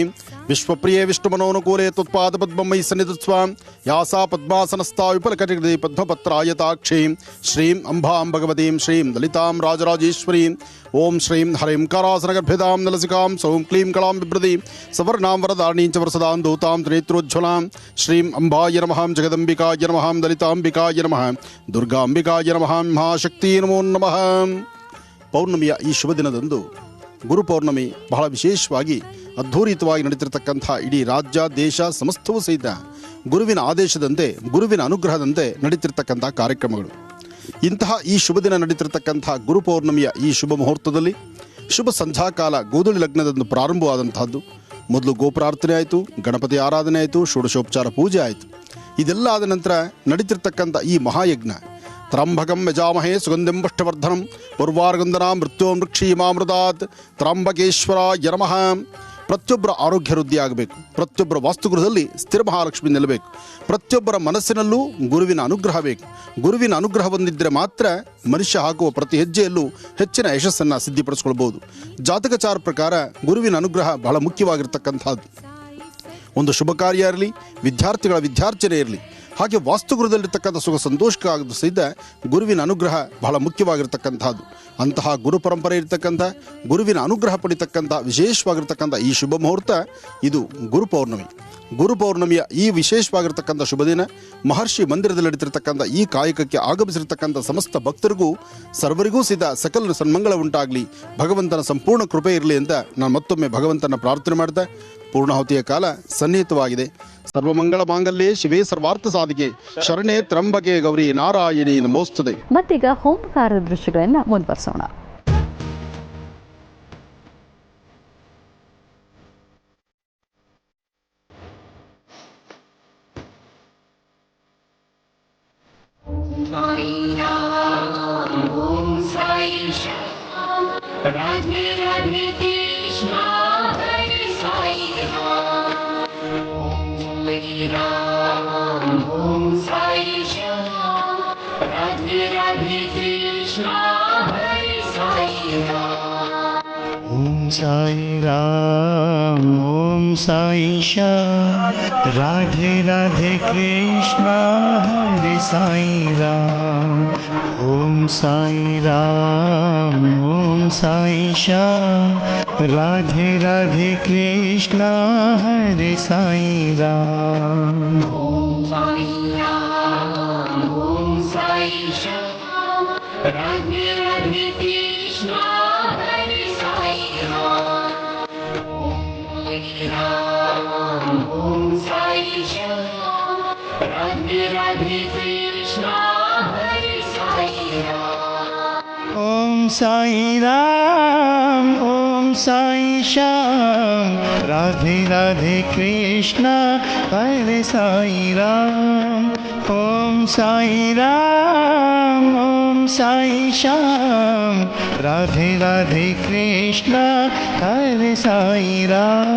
विश्वप्रिये विष्णुमनोनुकूले त्वत्पाद पद्ममयि सन्निधत्स्वां यासा पद्मासनस्था विफलकटिकृते पद्मपत्रायताक्षी श्रीं अम्बां भगवतीं श्रीं ललितां राजराजेश्वरीं ओं श्रीं हरिं करासनगर्भिदां नलसिकां सौं क्लीं कलां बिभ्रतीं सवर्णां वरदारणीं च वरसदां दूतां त्रिनेत्रोज्ज्वलां श्रीं अम्बाय नमः जगदम्बिकाय नमः ललिताम्बिकाय नमः दुर्गाम्बिकाय नमः महाशक्ति नमो नमः. ಪೌರ್ಣಮಿಯ ಈ ಶುಭ ದಿನದಂದು ಗುರು ಪೌರ್ಣಮಿ ಬಹಳ ವಿಶೇಷವಾಗಿ ಅದ್ಧೂರಿತವಾಗಿ ನಡೀತಿರ್ತಕ್ಕಂಥ ಇಡೀ ರಾಜ್ಯ ದೇಶ ಸಮಸ್ತವೂ ಸಹಿತ ಗುರುವಿನ ಆದೇಶದಂತೆ ಗುರುವಿನ ಅನುಗ್ರಹದಂತೆ ನಡೀತಿರ್ತಕ್ಕಂಥ ಕಾರ್ಯಕ್ರಮಗಳು. ಇಂತಹ ಈ ಶುಭ ದಿನ ನಡೀತಿರ್ತಕ್ಕಂಥ ಗುರು ಪೌರ್ಣಮಿಯ ಈ ಶುಭ ಮುಹೂರ್ತದಲ್ಲಿ ಶುಭ ಸಂಧ್ಯಾಕಾಲ ಗೋಧೂಳಿ ಲಗ್ನದಂದು ಪ್ರಾರಂಭವಾದಂತಹದ್ದು. ಮೊದಲು ಗೋಪುರಾರ್ಥನೆ ಆಯಿತು, ಗಣಪತಿ ಆರಾಧನೆ ಆಯಿತು, ಷೋಡಶೋಪಚಾರ ಪೂಜೆ ಆಯಿತು. ಇದೆಲ್ಲ ಆದ ನಂತರ ನಡೀತಿರ್ತಕ್ಕಂಥ ಈ ಮಹಾಯಜ್ಞ ತ್ರಂಬಕಂ ಯಜಾಮಹೇ ಸುಗಂಧಿಂ ಪುಷ್ಟಿವರ್ಧನಂ ಪೂರ್ವಾರ್ಗಂಧನಾ ಮೃತ್ಯೋನ್ಮೃಕ್ಷೀಮಾಮೃತಾತ್ ತ್ರಂಬಕೇಶ್ವರಾಯ ನಮಃ. ಪ್ರತಿಯೊಬ್ಬರ ಆರೋಗ್ಯ ವೃದ್ಧಿ ಆಗಬೇಕು, ಪ್ರತಿಯೊಬ್ಬರ ವಾಸ್ತುಗೃಹದಲ್ಲಿ ಸ್ಥಿರ ಮಹಾಲಕ್ಷ್ಮಿ ನಿಲ್ಲಬೇಕು, ಪ್ರತಿಯೊಬ್ಬರ ಮನಸ್ಸಿನಲ್ಲೂ ಗುರುವಿನ ಅನುಗ್ರಹ ಬೇಕು. ಗುರುವಿನ ಅನುಗ್ರಹ ಹೊಂದಿದ್ದರೆ ಮಾತ್ರ ಮನುಷ್ಯ ಹಾಕುವ ಪ್ರತಿ ಹೆಜ್ಜೆಯಲ್ಲೂ ಹೆಚ್ಚಿನ ಯಶಸ್ಸನ್ನು ಸಿದ್ಧಿಪಡಿಸ್ಕೊಳ್ಬೋದು. ಜಾತಕಚಾರ ಪ್ರಕಾರ ಗುರುವಿನ ಅನುಗ್ರಹ ಬಹಳ ಮುಖ್ಯವಾಗಿರ್ತಕ್ಕಂಥದ್ದು. ಒಂದು ಶುಭ ಕಾರ್ಯ ಇರಲಿ, ವಿದ್ಯಾರ್ಥಿಗಳ ವಿದ್ಯಾರ್ಚನೆ ಇರಲಿ, ಹಾಗೆ ವಾಸ್ತುಗೃಹದಲ್ಲಿರ್ತಕ್ಕಂಥ ಸುಖ ಸಂತೋಷಕ್ಕಾಗದು ಸಹಿತ ಗುರುವಿನ ಅನುಗ್ರಹ ಬಹಳ ಮುಖ್ಯವಾಗಿರ್ತಕ್ಕಂಥದ್ದು. ಅಂತಹ ಗುರು ಪರಂಪರೆ ಇರತಕ್ಕಂಥ ಗುರುವಿನ ಅನುಗ್ರಹ ಪಡಿತಕ್ಕಂಥ ವಿಶೇಷವಾಗಿರ್ತಕ್ಕಂಥ ಈ ಶುಭ ಮುಹೂರ್ತ ಇದು ಗುರು ಪೌರ್ಣಮಿ. ಗುರು ಪೌರ್ಣಮಿಯ ಈ ವಿಶೇಷವಾಗಿರ್ತಕ್ಕಂಥ ಶುಭ ದಿನ ಮಹರ್ಷಿ ಮಂದಿರದಲ್ಲಿ ನಡೀತಿರ್ತಕ್ಕಂಥ ಈ ಕಾಯಕಕ್ಕೆ ಆಗಮಿಸಿರ್ತಕ್ಕಂಥ ಸಮಸ್ತ ಭಕ್ತರಿಗೂ ಸರ್ವರಿಗೂ ಸಕಲ ಸನ್ಮಂಗಳ ಉಂಟಾಗಲಿ, ಭಗವಂತನ ಸಂಪೂರ್ಣ ಕೃಪೆ ಇರಲಿ ಅಂತ ನಾನು ಮತ್ತೊಮ್ಮೆ ಭಗವಂತನ ಪ್ರಾರ್ಥನೆ ಮಾಡ್ತಾ ಪೂರ್ಣಾಹುತಿಯ ಕಾಲ ಸನ್ನಿಹಿತವಾಗಿದೆ. ಸರ್ವಮಂಗಳ ಮಾಂಗಲ್ಯೆ ಶಿವೇ ಸರ್ವಾರ್ಥ ಸಾಧಿಕೆ ಶರಣೆ ತ್ರಂಬಕೆ ಗೌರಿ ನಾರಾಯಣಿ ನಮೋಸ್ತುತೆ. ಮತ್ತೀಗ ಹೋಮಕಾರ ದೃಶ್ಯಗಳನ್ನು ಮುಂದುವರಿಸೋಣ. ओम साई श्याम राधे राधे कृष्ण हरे साई राम ओम साई श्याम राधे राधे कृष्ण हरे साई राम ओम साई राम ओम साई श्याम राधे राधे कृष्ण हरे साई राम ओम साई राम ओम साई श्याम राधे राधे कृष्ण हरे साई राम ओम साई राम ओम साई श्याम राधे राधे कृष्ण हरे साई राम ओम साई श्याम राधे राधे कृष्ण हरे साई राम ओम साई राम ओम साई श्याम राधे राधे कृष्ण हरे साई राम ओम साई राम ओम साई श्याम राधे राधे कृष्ण हरे साई राम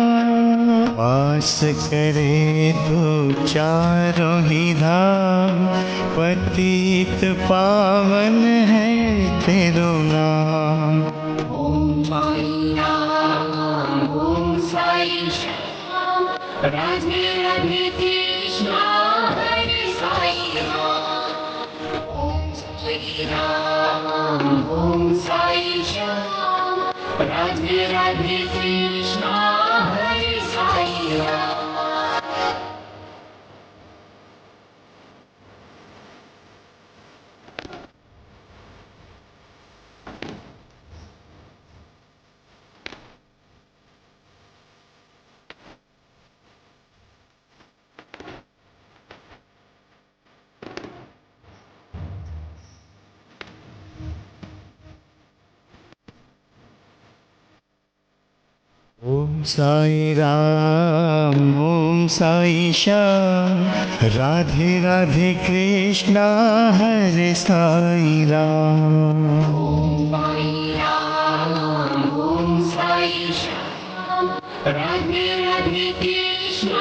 वास करे तो चारों ही धाम पतित पावन है तेरो नाम ओम साई राम ओम साई श्याम राधे राधे कृष्ण हरे साई राम ओम साई राम ओम साई श्याम राधे राधे कृष्ण हरे साई राम ओम साई राम ओम साई श्याम राधे राधे कृष्ण हरे साई राम साई राम ओम साई श्याम राधे राधे कृष्ण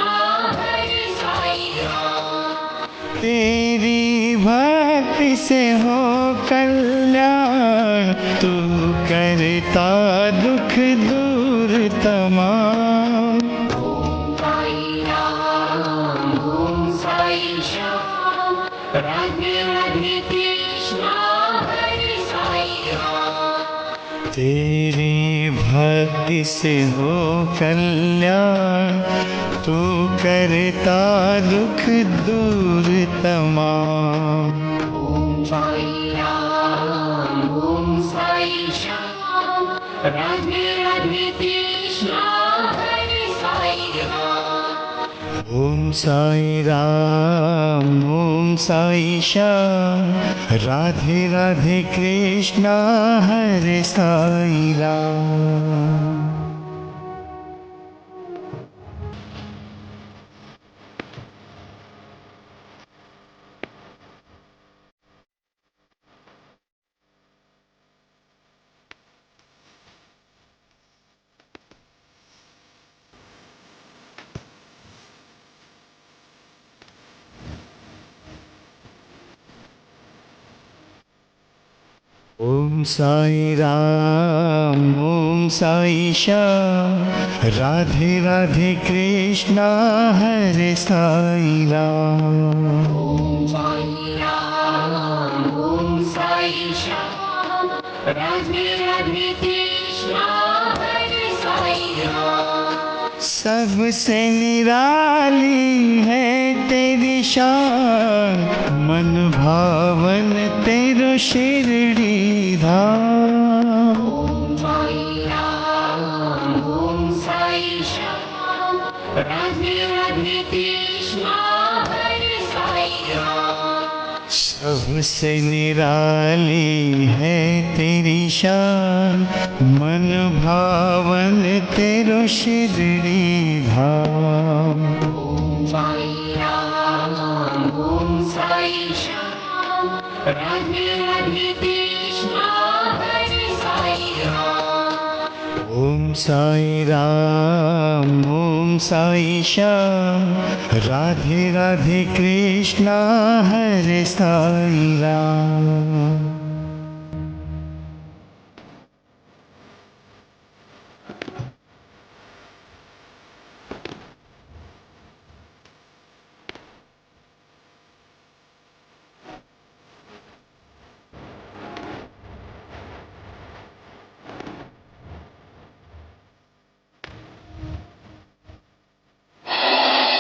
हरे साई राम तेरी भक्ति से हो कल्याण तू करता दुख दूर तमाम साई राम ओम साई श्याम राधे राधे कृष्ण हरे साई राम तेरी भक्ति से हो कल्याण तू करता दुख दूर तमाम साई राम ओम साई श्याम राधे राधे कृष्ण हरे साई राम ओम साई राम ओम साई श्याम राधे राधे कृष्ण हरे साई राम ओम साई राम ओम साई श्याम राधे राधे कृष्ण हरे साई राम राधे राधे कृष्णा हरे साई राम। सबसे निराली है तेरी शान, मन भावन तेरो शिरडी धाम। ओम साई राम ओम साई श्याम, राधे राधे कृष्णा हरे साई राम। सबसे निराली है तेरी शान, मन भावन तेरो शिरडी धाम। ओम साई राम ओम साई श्याम, राधे राधे कृष्णा हरे साई राम। ओम साई राम ओम साई श्याम, राधे राधे कृष्णा हरे साई राम।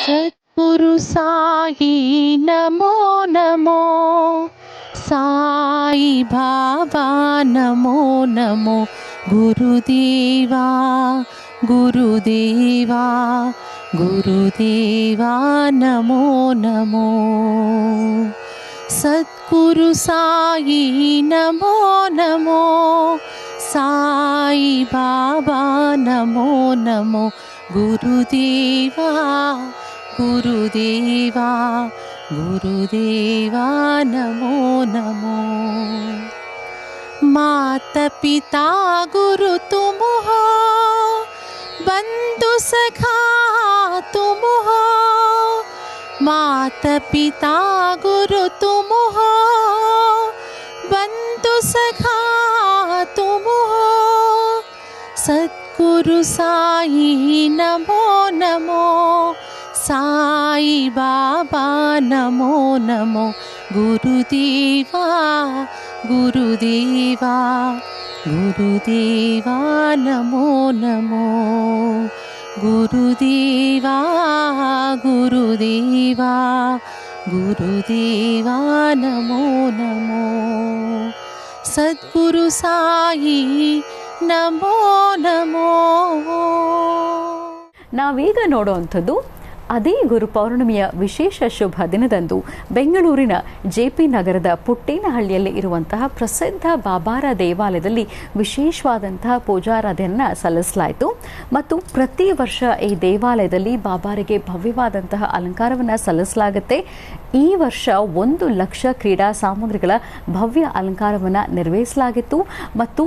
सद्गुरु साई नमो नमो, साई बाबा नमो नमो, गुरुदेवा गुरुदेवा गुरुदेवा नमो नमो। सद्गुरु साई नमो नमो, साई बाबा नमो नमो, गुरुदेवा गुरुदेवा गुरुदेवा नमो नमो। माता पिता गुरु तुम हो, बंधु सखा तुम हो। माता पिता गुरु तुम हो, बंधु सखा तुम हो। सद्गुरु साई नमो नमो, साई बाबा नमो नमो, गुरुदेवा गुरुदेवा गुरुदेवा नमो नमो। गुरुदेवा गुरुदेवा गुरुदेवा नमो नमो। सद्गुरु साई ನಮೋ ನಮೋ. ನಾವೀಗ ನೋಡುವಂಥದ್ದು ಅದೇ ಗುರು ಪೌರ್ಣಿಮೆಯ ವಿಶೇಷ ಶುಭ ದಿನದಂದು ಬೆಂಗಳೂರಿನ ಜೆಪಿ ನಗರದ ಪುಟ್ಟೇನಹಳ್ಳಿಯಲ್ಲಿ ಇರುವಂತಹ ಪ್ರಸಿದ್ಧ ಬಾಬಾರ ದೇವಾಲಯದಲ್ಲಿ ವಿಶೇಷವಾದಂತಹ ಪೂಜಾರಾಧನೆಯನ್ನು ಸಲ್ಲಿಸಲಾಯಿತು. ಮತ್ತು ಪ್ರತಿ ವರ್ಷ ಈ ದೇವಾಲಯದಲ್ಲಿ ಬಾಬಾರಿಗೆ ಭವ್ಯವಾದಂತಹ ಅಲಂಕಾರವನ್ನು ಸಲ್ಲಿಸಲಾಗುತ್ತೆ. ಈ ವರ್ಷ 1,00,000 ಕ್ರೀಡಾ ಸಾಮಗ್ರಿಗಳ ಭವ್ಯ ಅಲಂಕಾರವನ್ನು ನೆರವೇರಿಸಲಾಗಿತ್ತು ಮತ್ತು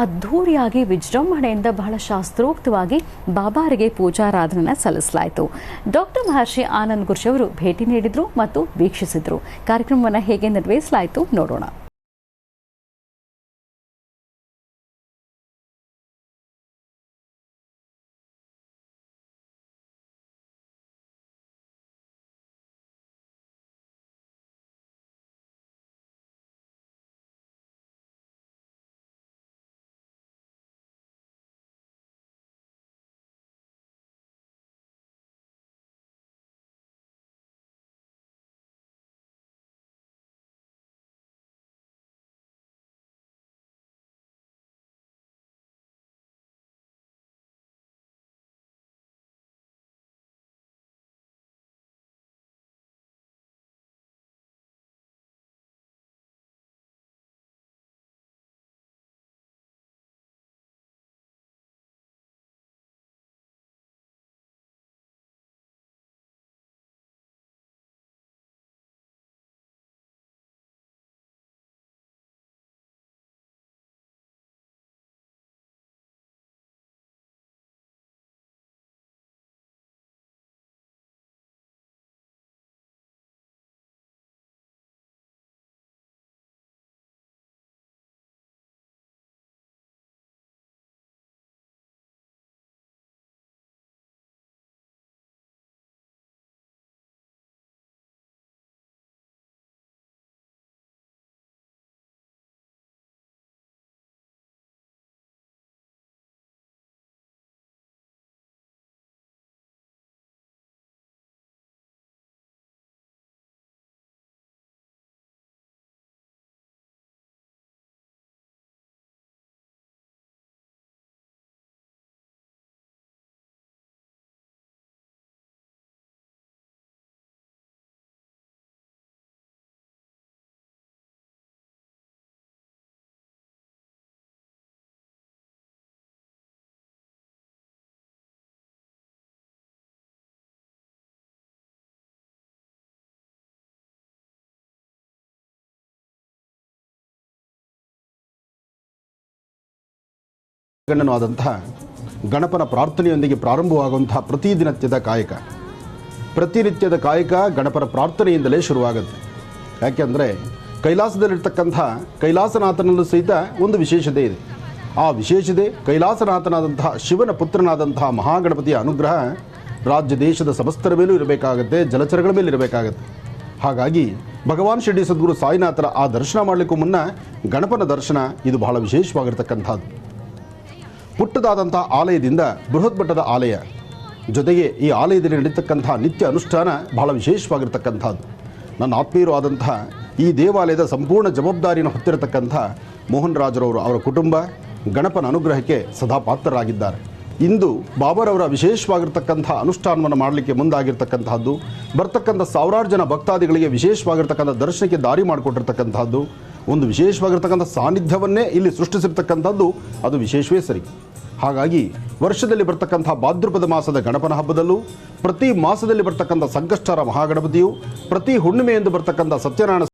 ಅದ್ಧೂರಿಯಾಗಿ ವಿಜೃಂಭಣೆಯಿಂದ ಬಹಳ ಶಾಸ್ತ್ರೋಕ್ತವಾಗಿ ಬಾಬಾರಿಗೆ ಪೂಜಾರಾಧನೆಯನ್ನು ಸಲ್ಲಿಸಲಾಯಿತು. ಡಾಕ್ಟರ್ ಮಹರ್ಷಿ ಆನಂದ್ ಗುರುಜಿ ಅವರು ಭೇಟಿ ನೀಡಿದ್ರು ಮತ್ತು ವೀಕ್ಷಿಸಿದ್ರು. ಕಾರ್ಯಕ್ರಮವನ್ನು ಹೇಗೆ ನೆರವೇರಿಸಲಾಯಿತು ನೋಡೋಣ. ಗಣನು ಆದಂತಹ ಗಣಪನ ಪ್ರಾರ್ಥನೆಯೊಂದಿಗೆ ಪ್ರಾರಂಭವಾಗುವಂತಹ ಪ್ರತಿನಿತ್ಯದ ಕಾಯಕ ಗಣಪನ ಪ್ರಾರ್ಥನೆಯಿಂದಲೇ ಶುರುವಾಗುತ್ತೆ. ಯಾಕೆಂದರೆ ಕೈಲಾಸದಲ್ಲಿರ್ತಕ್ಕಂಥ ಕೈಲಾಸನಾಥನಲ್ಲೂ ಸಹಿತ ಒಂದು ವಿಶೇಷತೆ ಇದೆ. ಆ ವಿಶೇಷತೆ ಕೈಲಾಸನಾಥನಾದಂತಹ ಶಿವನ ಪುತ್ರನಾದಂತಹ ಮಹಾಗಣಪತಿಯ ಅನುಗ್ರಹ ರಾಜ್ಯ ದೇಶದ ಸಮಸ್ತರ ಮೇಲೂ ಇರಬೇಕಾಗತ್ತೆ, ಜಲಚರಗಳ ಮೇಲೆ ಇರಬೇಕಾಗತ್ತೆ. ಹಾಗಾಗಿ ಭಗವಾನ್ ಶಿರ್ಡಿ ಸದ್ಗುರು ಸಾಯಿನಾಥರ ಆ ದರ್ಶನ ಮಾಡಲಿಕ್ಕೂ ಮುನ್ನ ಗಣಪನ ದರ್ಶನ ಇದು ಬಹಳ ವಿಶೇಷವಾಗಿರ್ತಕ್ಕಂಥದ್ದು. ಪುಟ್ಟದಾದಂಥ ಆಲಯದಿಂದ ಬೃಹತ್ ಮಟ್ಟದ ಆಲಯ, ಜೊತೆಗೆ ಈ ಆಲಯದಲ್ಲಿ ನಡೀತಕ್ಕಂಥ ನಿತ್ಯ ಅನುಷ್ಠಾನ ಬಹಳ ವಿಶೇಷವಾಗಿರ್ತಕ್ಕಂಥದ್ದು. ನನ್ನ ಆತ್ಮೀಯರು ಆದಂತಹ ಈ ದೇವಾಲಯದ ಸಂಪೂರ್ಣ ಜವಾಬ್ದಾರಿಯನ್ನು ಹೊತ್ತಿರತಕ್ಕಂಥ ಮೋಹನ್ ರಾಜರವರು, ಅವರ ಕುಟುಂಬ ಗಣಪನ ಅನುಗ್ರಹಕ್ಕೆ ಸದಾ ಪಾತ್ರರಾಗಿದ್ದಾರೆ. ಇಂದು ಬಾಬಾರವರ ವಿಶೇಷವಾಗಿರ್ತಕ್ಕಂಥ ಅನುಷ್ಠಾನವನ್ನು ಮಾಡಲಿಕ್ಕೆ ಮುಂದಾಗಿರ್ತಕ್ಕಂಥದ್ದು, ಬರ್ತಕ್ಕಂಥ ಸಾವಿರಾರು ಜನ ಭಕ್ತಾದಿಗಳಿಗೆ ವಿಶೇಷವಾಗಿರ್ತಕ್ಕಂಥ ದರ್ಶನಕ್ಕೆ ದಾರಿ ಮಾಡಿಕೊಟ್ಟಿರ್ತಕ್ಕಂಥದ್ದು, ಒಂದು ವಿಶೇಷವಾಗಿರ್ತಕ್ಕಂಥ ಸಾನ್ನಿಧ್ಯವನ್ನೇ ಇಲ್ಲಿ ಸೃಷ್ಟಿಸಿರ್ತಕ್ಕಂಥದ್ದು, ಅದು ವಿಶೇಷವೇ ಸರಿ. ಹಾಗಾಗಿ ವರ್ಷದಲ್ಲಿ ಬರ್ತಕ್ಕಂಥ ಭಾದ್ರಪದ ಮಾಸದ ಗಣಪನ ಹಬ್ಬದಲ್ಲೂ, ಪ್ರತಿ ಮಾಸದಲ್ಲಿ ಬರ್ತಕ್ಕಂಥ ಸಂಕಷ್ಟಹರ ಮಹಾಗಣಪತಿಯು, ಪ್ರತಿ ಹುಣ್ಣಿಮೆಯೆಂದು ಬರ್ತಕ್ಕಂಥ ಸತ್ಯನಾರಾಯಣ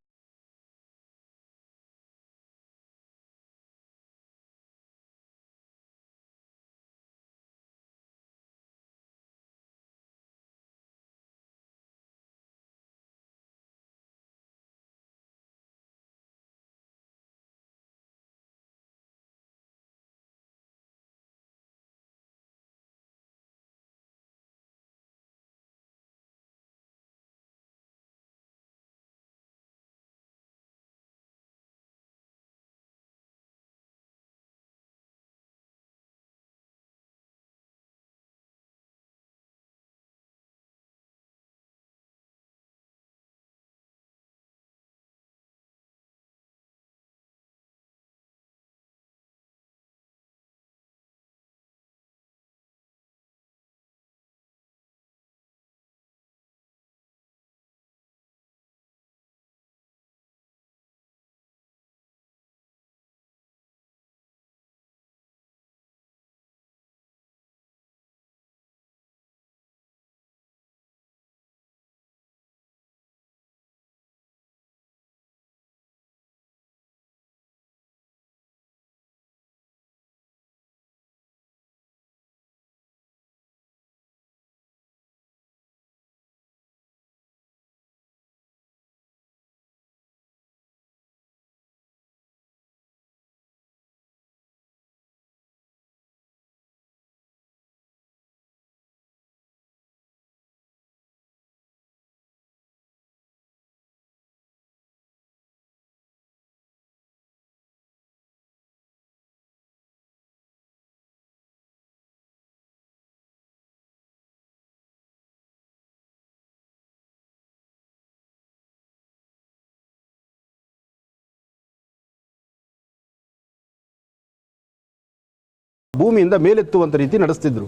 ಭೂಮಿಯಿಂದ ಮೇಲೆತ್ತುವಂಥ ರೀತಿ ನಡೆಸ್ತಿದ್ರು.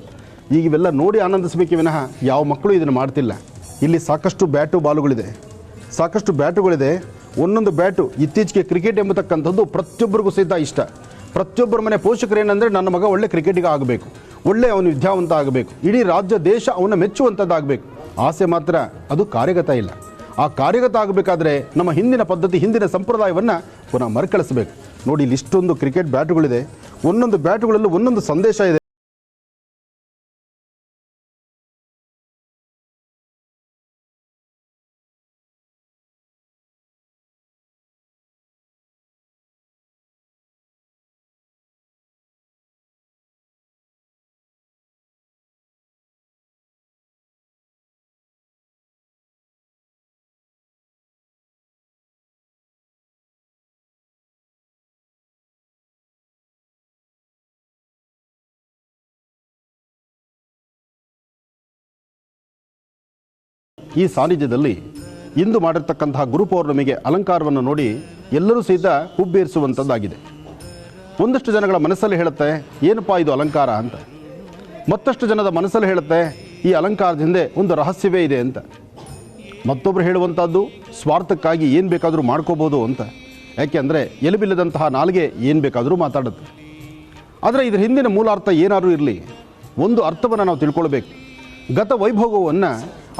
ಈಗ ಇವೆಲ್ಲ ನೋಡಿ ಆನಂದಿಸಬೇಕೆ ವಿನಃ ಯಾವ ಮಕ್ಕಳು ಇದನ್ನು ಮಾಡ್ತಿಲ್ಲ. ಇಲ್ಲಿ ಸಾಕಷ್ಟು ಬ್ಯಾಟುಗಳಿದೆ. ಒಂದೊಂದು ಬ್ಯಾಟು ಇತ್ತೀಚೆಗೆ ಕ್ರಿಕೆಟ್ ಎಂಬತಕ್ಕಂಥದ್ದು ಪ್ರತಿಯೊಬ್ಬರಿಗೂ ಸಹಿತ ಇಷ್ಟ. ಪ್ರತಿಯೊಬ್ಬರ ಮನೆ ಪೋಷಕರು ಏನಂದರೆ ನನ್ನ ಮಗ ಒಳ್ಳೆ ಕ್ರಿಕೆಟಿಗೆ ಆಗಬೇಕು, ಒಳ್ಳೆ ಅವನು ವಿದ್ಯಾವಂತ ಆಗಬೇಕು, ಇಡೀ ರಾಜ್ಯ ದೇಶ ಅವನ್ನ ಮೆಚ್ಚುವಂಥದ್ದಾಗಬೇಕು. ಆಸೆ ಮಾತ್ರ, ಅದು ಕಾರ್ಯಗತ ಇಲ್ಲ. ಆ ಕಾರ್ಯಗತ ಆಗಬೇಕಾದ್ರೆ ನಮ್ಮ ಹಿಂದಿನ ಪದ್ಧತಿ, ಹಿಂದಿನ ಸಂಪ್ರದಾಯವನ್ನು ಪುನಃ ಮರುಕಳಿಸಬೇಕು. ನೋಡಿ, ಇಲ್ಲಿ ಇಷ್ಟೊಂದು ಕ್ರಿಕೆಟ್ ಬ್ಯಾಟುಗಳಿದೆ. ಒಂದೊಂದು ಬ್ಯಾಟುಗಳಲ್ಲೂ ಒಂದೊಂದು ಸಂದೇಶ ಇದೆ. ಈ ಸಾನ್ನಿಧ್ಯದಲ್ಲಿ ಇಂದು ಮಾಡಿರ್ತಕ್ಕಂತಹ ಗುರುಪೌರ್ಣಮಿಗೆ ಅಲಂಕಾರವನ್ನು ನೋಡಿ ಎಲ್ಲರೂ ಸಹಿತ ಹುಬ್ಬೇರಿಸುವಂಥದ್ದಾಗಿದೆ. ಒಂದಷ್ಟು ಜನಗಳ ಮನಸ್ಸಲ್ಲಿ ಹೇಳುತ್ತೆ, ಏನಪ್ಪಾ ಇದು ಅಲಂಕಾರ ಅಂತ. ಮತ್ತಷ್ಟು ಜನದ ಮನಸ್ಸಲ್ಲಿ ಹೇಳುತ್ತೆ, ಈ ಅಲಂಕಾರದ ಹಿಂದೆ ಒಂದು ರಹಸ್ಯವೇ ಇದೆ ಅಂತ. ಮತ್ತೊಬ್ಬರು ಹೇಳುವಂಥದ್ದು, ಸ್ವಾರ್ಥಕ್ಕಾಗಿ ಏನು ಬೇಕಾದರೂ ಮಾಡ್ಕೋಬೋದು ಅಂತ. ಯಾಕೆಂದರೆ ಎಲುಬಿಲ್ಲದಂತಹ ನಾಲಿಗೆ ಏನು ಬೇಕಾದರೂ ಮಾತಾಡುತ್ತೆ. ಆದರೆ ಇದರ ಹಿಂದಿನ ಮೂಲಾರ್ಥ ಏನಾದರೂ ಇರಲಿ, ಒಂದು ಅರ್ಥವನ್ನು ನಾವು ತಿಳ್ಕೊಳ್ಬೇಕು. ಗತ ವೈಭವವನ್ನು,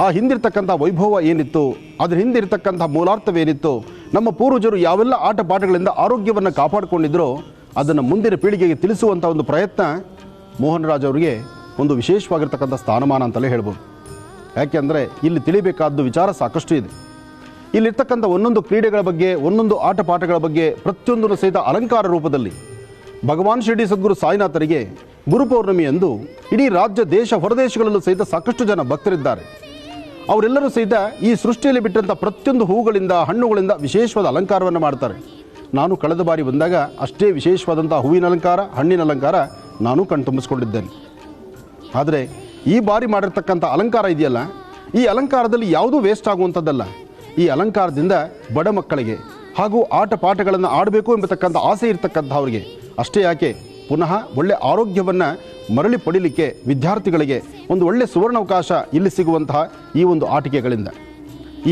ಆ ಹಿಂದಿರ್ತಕ್ಕಂಥ ವೈಭವ ಏನಿತ್ತು, ಅದ್ರ ಹಿಂದಿರ್ತಕ್ಕಂಥ ಮೂಲಾರ್ಥವೇನಿತ್ತು, ನಮ್ಮ ಪೂರ್ವಜರು ಯಾವೆಲ್ಲ ಆಟ ಪಾಠಗಳಿಂದ ಆರೋಗ್ಯವನ್ನು ಕಾಪಾಡಿಕೊಂಡಿದ್ರೋ ಅದನ್ನು ಮುಂದಿನ ಪೀಳಿಗೆಗೆ ತಿಳಿಸುವಂಥ ಒಂದು ಪ್ರಯತ್ನ ಮೋಹನ್ ರಾಜ್ ಅವರಿಗೆ ಒಂದು ವಿಶೇಷವಾಗಿರ್ತಕ್ಕಂಥ ಸ್ಥಾನಮಾನ ಅಂತಲೇ ಹೇಳ್ಬೋದು. ಯಾಕೆಂದರೆ ಇಲ್ಲಿ ತಿಳಿಬೇಕಾದ್ದು ವಿಚಾರ ಸಾಕಷ್ಟು ಇದೆ. ಇಲ್ಲಿರ್ತಕ್ಕಂಥ ಒಂದೊಂದು ಕ್ರೀಡೆಗಳ ಬಗ್ಗೆ, ಒಂದೊಂದು ಆಟ ಪಾಠಗಳ ಬಗ್ಗೆ ಪ್ರತಿಯೊಂದನ್ನು ಸಹಿತ ಅಲಂಕಾರ ರೂಪದಲ್ಲಿ ಭಗವಾನ್ ಶಿರಡಿ ಸದ್ಗುರು ಸಾಯಿನಾಥರಿಗೆ ಗುರುಪೌರ್ಣಮಿಯಂದು ಇಡೀ ರಾಜ್ಯ, ದೇಶ, ಹೊರದೇಶಗಳಲ್ಲೂ ಸಹಿತ ಸಾಕಷ್ಟು ಜನ ಭಕ್ತರಿದ್ದಾರೆ. ಅವರೆಲ್ಲರೂ ಸಹಿತ ಈ ಸೃಷ್ಟಿಯಲ್ಲಿ ಬಿಟ್ಟಂಥ ಪ್ರತಿಯೊಂದು ಹೂಗಳಿಂದ, ಹಣ್ಣುಗಳಿಂದ ವಿಶೇಷವಾದ ಅಲಂಕಾರವನ್ನು ಮಾಡ್ತಾರೆ. ನಾನು ಕಳೆದ ಬಾರಿ ಬಂದಾಗ ಅಷ್ಟೇ ವಿಶೇಷವಾದಂಥ ಹೂವಿನ ಅಲಂಕಾರ, ಹಣ್ಣಿನ ಅಲಂಕಾರ ನಾನು ಕಣ್ತುಂಬಿಸ್ಕೊಂಡಿದ್ದೇನೆ. ಆದರೆ ಈ ಬಾರಿ ಮಾಡಿರ್ತಕ್ಕಂಥ ಅಲಂಕಾರ ಇದೆಯಲ್ಲ, ಈ ಅಲಂಕಾರದಲ್ಲಿ ಯಾವುದೂ ವೇಸ್ಟ್ ಆಗುವಂಥದ್ದಲ್ಲ. ಈ ಅಲಂಕಾರದಿಂದ ಬಡ ಮಕ್ಕಳಿಗೆ ಹಾಗೂ ಆಟ ಪಾಠಗಳನ್ನು ಆಡಬೇಕು ಎಂಬತಕ್ಕಂಥ ಆಸೆ ಇರತಕ್ಕಂಥವ್ರಿಗೆ ಅಷ್ಟೇ ಯಾಕೆ, ಪುನಃ ಒಳ್ಳೆ ಆರೋಗ್ಯವನ್ನು ಮರಳಿ ಪಡೀಲಿಕ್ಕೆ ವಿದ್ಯಾರ್ಥಿಗಳಿಗೆ ಒಂದು ಒಳ್ಳೆ ಸುವರ್ಣಾವಕಾಶ ಇಲ್ಲಿ ಸಿಗುವಂತಹ ಈ ಒಂದು ಆಟಿಕೆಗಳಿಂದ.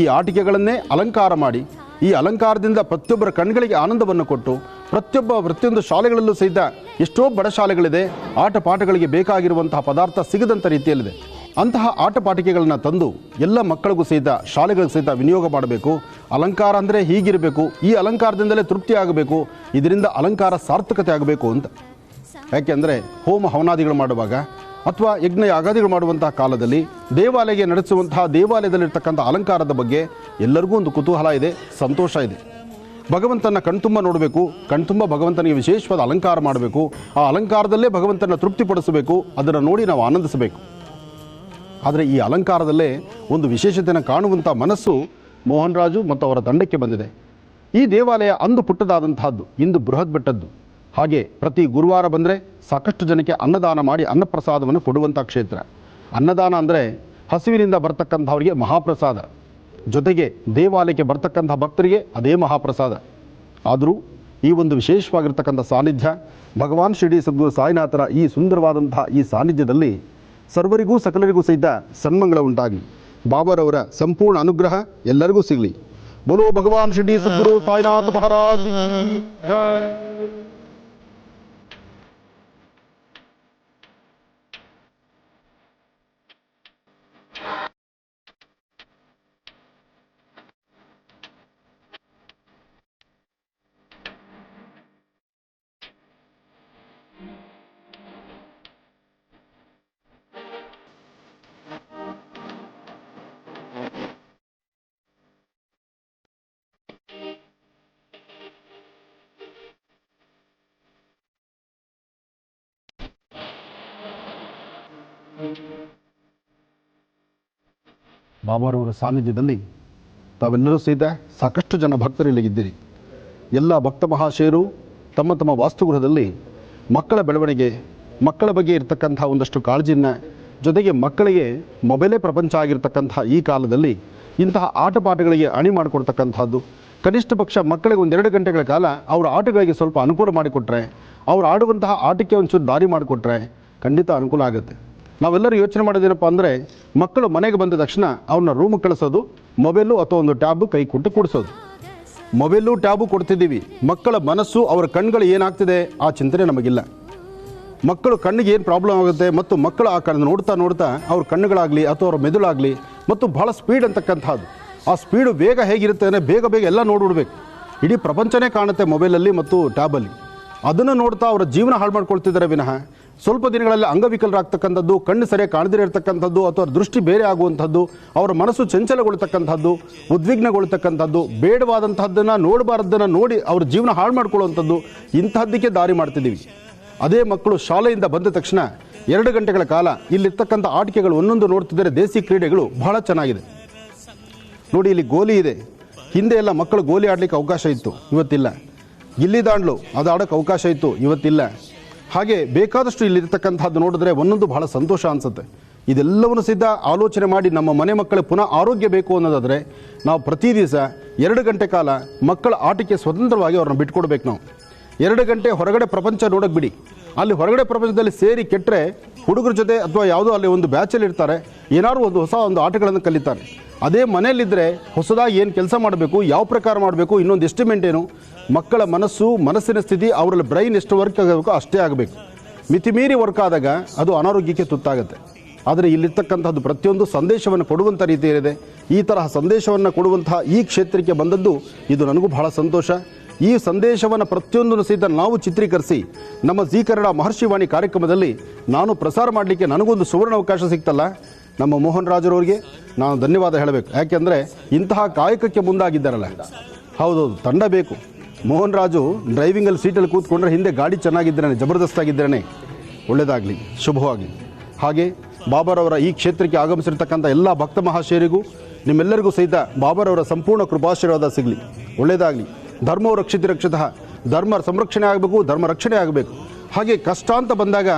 ಈ ಆಟಿಕೆಗಳನ್ನೇ ಅಲಂಕಾರ ಮಾಡಿ, ಈ ಅಲಂಕಾರದಿಂದ ಪ್ರತಿಯೊಬ್ಬರ ಕಣ್ಗಳಿಗೆ ಆನಂದವನ್ನು ಕೊಟ್ಟು, ಪ್ರತಿಯೊಂದು ಶಾಲೆಗಳಲ್ಲೂ ಸಹಿತ ಎಷ್ಟೋ ಬಡ ಶಾಲೆಗಳಿದೆ, ಆಟ ಪಾಠಗಳಿಗೆ ಬೇಕಾಗಿರುವಂತಹ ಪದಾರ್ಥ ಸಿಗದಂಥ ರೀತಿಯಲ್ಲಿದೆ. ಅಂತಹ ಆಟ ಪಾಠಿಕೆಗಳನ್ನು ತಂದು ಎಲ್ಲ ಮಕ್ಕಳಿಗೂ ಸಹಿತ, ಶಾಲೆಗಳಿಗೂ ಸಹಿತ ವಿನಿಯೋಗ ಮಾಡಬೇಕು. ಅಲಂಕಾರ ಅಂದರೆ ಹೀಗಿರಬೇಕು, ಈ ಅಲಂಕಾರದಿಂದಲೇ ತೃಪ್ತಿ ಆಗಬೇಕು, ಇದರಿಂದ ಅಲಂಕಾರ ಸಾರ್ಥಕತೆ ಆಗಬೇಕು ಅಂತ. ಯಾಕೆಂದರೆ ಹೋಮ ಹವನಾದಿಗಳು ಮಾಡುವಾಗ ಅಥವಾ ಯಜ್ಞ ಯಾಗಾದಿಗಳು ಮಾಡುವಂತಹ ಕಾಲದಲ್ಲಿ ದೇವಾಲಯಕ್ಕೆ ನಡೆಸುವಂತಹ ದೇವಾಲಯದಲ್ಲಿರ್ತಕ್ಕಂಥ ಅಲಂಕಾರದ ಬಗ್ಗೆ ಎಲ್ಲರಿಗೂ ಒಂದು ಕುತೂಹಲ ಇದೆ, ಸಂತೋಷ ಇದೆ. ಭಗವಂತನ ಕಣ್ತುಂಬ ನೋಡಬೇಕು, ಕಣ್ತುಂಬ ಭಗವಂತನಿಗೆ ವಿಶೇಷವಾದ ಅಲಂಕಾರ ಮಾಡಬೇಕು, ಆ ಅಲಂಕಾರದಲ್ಲೇ ಭಗವಂತನ ತೃಪ್ತಿಪಡಿಸಬೇಕು, ಅದನ್ನು ನೋಡಿ ನಾವು ಆನಂದಿಸಬೇಕು. ಆದರೆ ಈ ಅಲಂಕಾರದಲ್ಲೇ ಒಂದು ವಿಶೇಷತೆಯನ್ನು ಕಾಣುವಂಥ ಮನಸ್ಸು ಮೋಹನ್ ರಾಜು ಮತ್ತು ಅವರ ತಂಡಕ್ಕೆ ಬಂದಿದೆ. ಈ ದೇವಾಲಯ ಅಂದು ಪುಟ್ಟದಾದಂತಹದ್ದು, ಇಂದು ಬೃಹತ್ ಬೆಟ್ಟದ್ದು. ಹಾಗೆ ಪ್ರತಿ ಗುರುವಾರ ಬಂದರೆ ಸಾಕಷ್ಟು ಜನಕ್ಕೆ ಅನ್ನದಾನ ಮಾಡಿ ಅನ್ನಪ್ರಸಾದವನ್ನು ಕೊಡುವಂಥ ಕ್ಷೇತ್ರ. ಅನ್ನದಾನ ಅಂದರೆ ಹಸಿವಿನಿಂದ ಬರ್ತಕ್ಕಂಥವರಿಗೆ ಮಹಾಪ್ರಸಾದ, ಜೊತೆಗೆ ದೇವಾಲಯಕ್ಕೆ ಬರ್ತಕ್ಕಂಥ ಭಕ್ತರಿಗೆ ಅದೇ ಮಹಾಪ್ರಸಾದ. ಆದರೂ ಈ ಒಂದು ವಿಶೇಷವಾಗಿರ್ತಕ್ಕಂಥ ಸಾನ್ನಿಧ್ಯ, ಭಗವಾನ್ ಶಿರಡಿ ಸದ್ಗುರು ಸಾಯಿನಾಥರ ಈ ಸುಂದರವಾದಂತಹ ಈ ಸಾನ್ನಿಧ್ಯದಲ್ಲಿ ಸರ್ವರಿಗೂ ಸಕಲರಿಗೂ ಸಹಿತ ಸನ್ಮಂಗಳ ಉಂಟಾಗಲಿ. ಬಾಬಾರವರ ಸಂಪೂರ್ಣ ಅನುಗ್ರಹ ಎಲ್ಲರಿಗೂ ಸಿಗಲಿ. ಬೋಲೋ ಭಗವಾನ್ ಶಿರಡಿ ಸದ್ಗುರು ಸಾಯಿನಾಥ ಮಹಾರಾಜ್. ಬಾಬಾರವರ ಸಾನ್ನಿಧ್ಯದಲ್ಲಿ ತಾವೆಲ್ಲರೂ ಸಹಿತ ಸಾಕಷ್ಟು ಜನ ಭಕ್ತರಿಲ್ಲಿಗಿದ್ದೀರಿ. ಎಲ್ಲ ಭಕ್ತ ಮಹಾಶಯರು ತಮ್ಮ ತಮ್ಮ ವಾಸ್ತುಗೃಹದಲ್ಲಿ ಮಕ್ಕಳ ಬೆಳವಣಿಗೆ, ಮಕ್ಕಳ ಬಗ್ಗೆ ಇರತಕ್ಕಂಥ ಒಂದಷ್ಟು ಕಾಳಜಿಯನ್ನು, ಜೊತೆಗೆ ಮಕ್ಕಳಿಗೆ ಮೊಬೈಲೇ ಪ್ರಪಂಚ ಆಗಿರ್ತಕ್ಕಂಥ ಈ ಕಾಲದಲ್ಲಿ ಇಂತಹ ಆಟ ಪಾಠಗಳಿಗೆ ಅಣಿ ಮಾಡಿಕೊಡ್ತಕ್ಕಂಥದ್ದು, ಕನಿಷ್ಠ ಪಕ್ಷ ಮಕ್ಕಳಿಗೆ 1-2 ಗಂಟೆಗಳ ಕಾಲ ಅವರ ಆಟಗಳಿಗೆ ಸ್ವಲ್ಪ ಅನುಕೂಲ ಮಾಡಿಕೊಟ್ರೆ, ಅವ್ರು ಆಡುವಂತಹ ಆಟಕ್ಕೆ ಒಂಚೂರು ದಾರಿ ಮಾಡಿಕೊಟ್ರೆ ಖಂಡಿತ ಅನುಕೂಲ ಆಗುತ್ತೆ. ನಾವೆಲ್ಲರೂ ಯೋಚನೆ ಮಾಡೋದೇನಪ್ಪ ಅಂದರೆ, ಮಕ್ಕಳು ಮನೆಗೆ ಬಂದ ತಕ್ಷಣ ಅವ್ರನ್ನ ರೂಮಿಗೆ ಕಳಿಸೋದು, ಮೊಬೈಲು ಅಥವಾ ಒಂದು ಟ್ಯಾಬು ಕೈ ಕೊಟ್ಟು ಕೊಡಿಸೋದು. ಮೊಬೈಲು ಟ್ಯಾಬು ಕೊಡ್ತಿದ್ದೀವಿ, ಮಕ್ಕಳ ಮನಸ್ಸು, ಅವರ ಕಣ್ಗಳು ಏನಾಗ್ತಿದೆ ಆ ಚಿಂತನೆ ನಮಗಿಲ್ಲ. ಮಕ್ಕಳು ಕಣ್ಣಿಗೆ ಏನು ಪ್ರಾಬ್ಲಮ್ ಆಗುತ್ತೆ ಮತ್ತು ಮಕ್ಕಳು ಆ ಕಣ್ಣು ನೋಡ್ತಾ ನೋಡ್ತಾ ಅವ್ರ ಕಣ್ಣುಗಳಾಗಲಿ ಅಥವಾ ಅವ್ರ ಮೆದುಳಾಗಲಿ ಮತ್ತು ಭಾಳ ಸ್ಪೀಡ್ ಅಂತಕ್ಕಂಥದ್ದು, ಆ ಸ್ಪೀಡು ಬೇಗ ಹೇಗಿರುತ್ತೆ ಅಂದರೆ ಬೇಗ ಬೇಗ ಎಲ್ಲ ನೋಡಿಬಿಡ್ಬೇಕು. ಇಡೀ ಪ್ರಪಂಚನೇ ಕಾಣುತ್ತೆ ಮೊಬೈಲಲ್ಲಿ ಮತ್ತು ಟ್ಯಾಬಲ್ಲಿ. ಅದನ್ನು ನೋಡ್ತಾ ಅವರ ಜೀವನ ಹಾಳು ಮಾಡ್ಕೊಳ್ತಿದ್ದಾರೆ ವಿನಃ ಸ್ವಲ್ಪ ದಿನಗಳಲ್ಲಿ ಅಂಗವಿಕಲರಾಗ್ತಕ್ಕಂಥದ್ದು, ಕಣ್ಣು ಸರಿಯಾಗಿ ಕಾಣದಿರೇ ಇರತಕ್ಕಂಥದ್ದು ಅಥವಾ ದೃಷ್ಟಿ ಬೇರೆ ಆಗುವಂಥದ್ದು, ಅವರ ಮನಸ್ಸು ಚಂಚಲಗೊಳ್ತಕ್ಕಂಥದ್ದು, ಉದ್ವಿಗ್ನಗೊಳ್ತಕ್ಕಂಥದ್ದು, ಬೇಡವಾದಂಥದ್ದನ್ನು ನೋಡಬಾರ್ದನ್ನು ನೋಡಿ ಅವ್ರ ಜೀವನ ಹಾಳು ಮಾಡ್ಕೊಳ್ಳುವಂಥದ್ದು, ಇಂತಹದ್ದಕ್ಕೆ ದಾರಿ ಮಾಡ್ತಿದ್ದೀವಿ. ಅದೇ ಮಕ್ಕಳು ಶಾಲೆಯಿಂದ ಬಂದ ತಕ್ಷಣ 2 ಗಂಟೆಗಳ ಕಾಲ ಇಲ್ಲಿರ್ತಕ್ಕಂಥ ಆಟಿಕೆಗಳು ಒಂದೊಂದು ನೋಡ್ತಿದ್ದರೆ ದೇಸಿ ಕ್ರೀಡೆಗಳು ಬಹಳ ಚೆನ್ನಾಗಿದೆ. ನೋಡಿ, ಇಲ್ಲಿ ಗೋಲಿ ಇದೆ. ಹಿಂದೆ ಎಲ್ಲ ಮಕ್ಕಳು ಗೋಲಿ ಆಡಲಿಕ್ಕೆ ಅವಕಾಶ ಇತ್ತು, ಇವತ್ತಿಲ್ಲ. ಗಿಲ್ಲಿ ದಾಂಡ್ಲು ಅದು ಆಡೋಕ್ಕೆ ಅವಕಾಶ ಇತ್ತು, ಇವತ್ತಿಲ್ಲ. ಹಾಗೆ ಬೇಕಾದಷ್ಟು ಇಲ್ಲಿರ್ತಕ್ಕಂಥದ್ದು ನೋಡಿದ್ರೆ ಒಂದೊಂದು ಬಹಳ ಸಂತೋಷ ಅನಿಸುತ್ತೆ. ಇದೆಲ್ಲವನ್ನು ಸಿದ್ಧ ಆಲೋಚನೆ ಮಾಡಿ ನಮ್ಮ ಮನೆ ಮಕ್ಕಳಿಗೆ ಪುನಃ ಆರೋಗ್ಯ ಬೇಕು ಅನ್ನೋದಾದರೆ ನಾವು ಪ್ರತಿ ದಿವಸ 2 ಗಂಟೆ ಕಾಲ ಮಕ್ಕಳ ಆಟಕ್ಕೆ ಸ್ವತಂತ್ರವಾಗಿ ಅವ್ರನ್ನ ಬಿಟ್ಕೊಡ್ಬೇಕು. ನಾವು 2 ಗಂಟೆ ಹೊರಗಡೆ ಪ್ರಪಂಚ ನೋಡೋಕೆ ಬಿಡಿ. ಅಲ್ಲಿ ಹೊರಗಡೆ ಪ್ರಪಂಚದಲ್ಲಿ ಸೇರಿ ಕೆಟ್ಟರೆ ಹುಡುಗರ ಜೊತೆ ಅಥವಾ ಯಾವುದೋ ಅಲ್ಲಿ ಒಂದು ಬ್ಯಾಚಲ್ಲಿ ಇರ್ತಾರೆ, ಏನಾದ್ರು ಒಂದು ಹೊಸ ಆಟಗಳನ್ನು ಕಲಿತಾರೆ. ಅದೇ ಮನೆಯಲ್ಲಿದ್ದರೆ ಹೊಸದಾಗಿ ಏನು ಕೆಲಸ ಮಾಡಬೇಕು, ಯಾವ ಪ್ರಕಾರ ಮಾಡಬೇಕು, ಇನ್ನೊಂದು ಎಸ್ಟಿಮೇಟ್ ಏನು, ಮಕ್ಕಳ ಮನಸ್ಸಿನ ಸ್ಥಿತಿ, ಅವರಲ್ಲಿ ಬ್ರೈನ್ ಎಷ್ಟು ವರ್ಕ್ ಆಗಬೇಕು ಅಷ್ಟೇ ಆಗಬೇಕು. ಮಿತಿಮೀರಿ ವರ್ಕ್ ಆದಾಗ ಅದು ಅನಾರೋಗ್ಯಕ್ಕೆ ತುತ್ತಾಗುತ್ತೆ. ಆದರೆ ಇಲ್ಲಿರ್ತಕ್ಕಂಥದ್ದು ಪ್ರತಿಯೊಂದು ಸಂದೇಶವನ್ನು ಕೊಡುವಂಥ ರೀತಿಯಲ್ಲಿದೆ. ಈ ತರಹ ಸಂದೇಶವನ್ನು ಕೊಡುವಂತಹ ಈ ಕ್ಷೇತ್ರಕ್ಕೆ ಬಂದದ್ದು ಇದು ನನಗೂ ಬಹಳ ಸಂತೋಷ. ಈ ಸಂದೇಶವನ್ನು ಪ್ರತಿಯೊಂದನ್ನು ಸಹಿತ ನಾವು ಚಿತ್ರೀಕರಿಸಿ ನಮ್ಮ ಜೀ ಕನ್ನಡ ಮಹರ್ಷಿವಾಣಿ ಕಾರ್ಯಕ್ರಮದಲ್ಲಿ ನಾನು ಪ್ರಸಾರ ಮಾಡಲಿಕ್ಕೆ ನನಗೊಂದು ಸುವರ್ಣ ಅವಕಾಶ ಸಿಗ್ತಲ್ಲ, ನಮ್ಮ ಮೋಹನ್ ರಾಜರವರಿಗೆ ನಾನು ಧನ್ಯವಾದ ಹೇಳಬೇಕು. ಯಾಕೆಂದರೆ ಇಂತಹ ಕಾಯಕಕ್ಕೆ ಮುಂದಾಗಿದ್ದಾರಲ್ಲ. ಹೌದೌದು, ತಂಡ ಬೇಕು. ಮೋಹನ್ ರಾಜು ಡ್ರೈವಿಂಗಲ್ಲಿ ಸೀಟಲ್ಲಿ ಕೂತ್ಕೊಂಡ್ರೆ ಹಿಂದೆ ಗಾಡಿ ಚೆನ್ನಾಗಿದ್ದಾನೆ, ಜಬರ್ದಸ್ತಾಗಿದ್ದಾನೆ. ಒಳ್ಳೆಯದಾಗಲಿ, ಶುಭವಾಗಲಿ. ಹಾಗೆ ಬಾಬಾರವರ ಈ ಕ್ಷೇತ್ರಕ್ಕೆ ಆಗಮಿಸಿರ್ತಕ್ಕಂಥ ಎಲ್ಲ ಭಕ್ತ ಮಹಾಶಯರಿಗೂ ನಿಮ್ಮೆಲ್ಲರಿಗೂ ಸಹಿತ ಬಾಬಾರವರ ಸಂಪೂರ್ಣ ಕೃಪಾಶೀರ್ವಾದ ಸಿಗಲಿ, ಒಳ್ಳೆಯದಾಗಲಿ. ಧರ್ಮವು ರಕ್ಷಿತಃ, ಧರ್ಮ ಸಂರಕ್ಷಣೆ ಆಗಬೇಕು, ಧರ್ಮ ರಕ್ಷಣೆ ಆಗಬೇಕು. ಹಾಗೆ ಕಷ್ಟ ಅಂತ ಬಂದಾಗ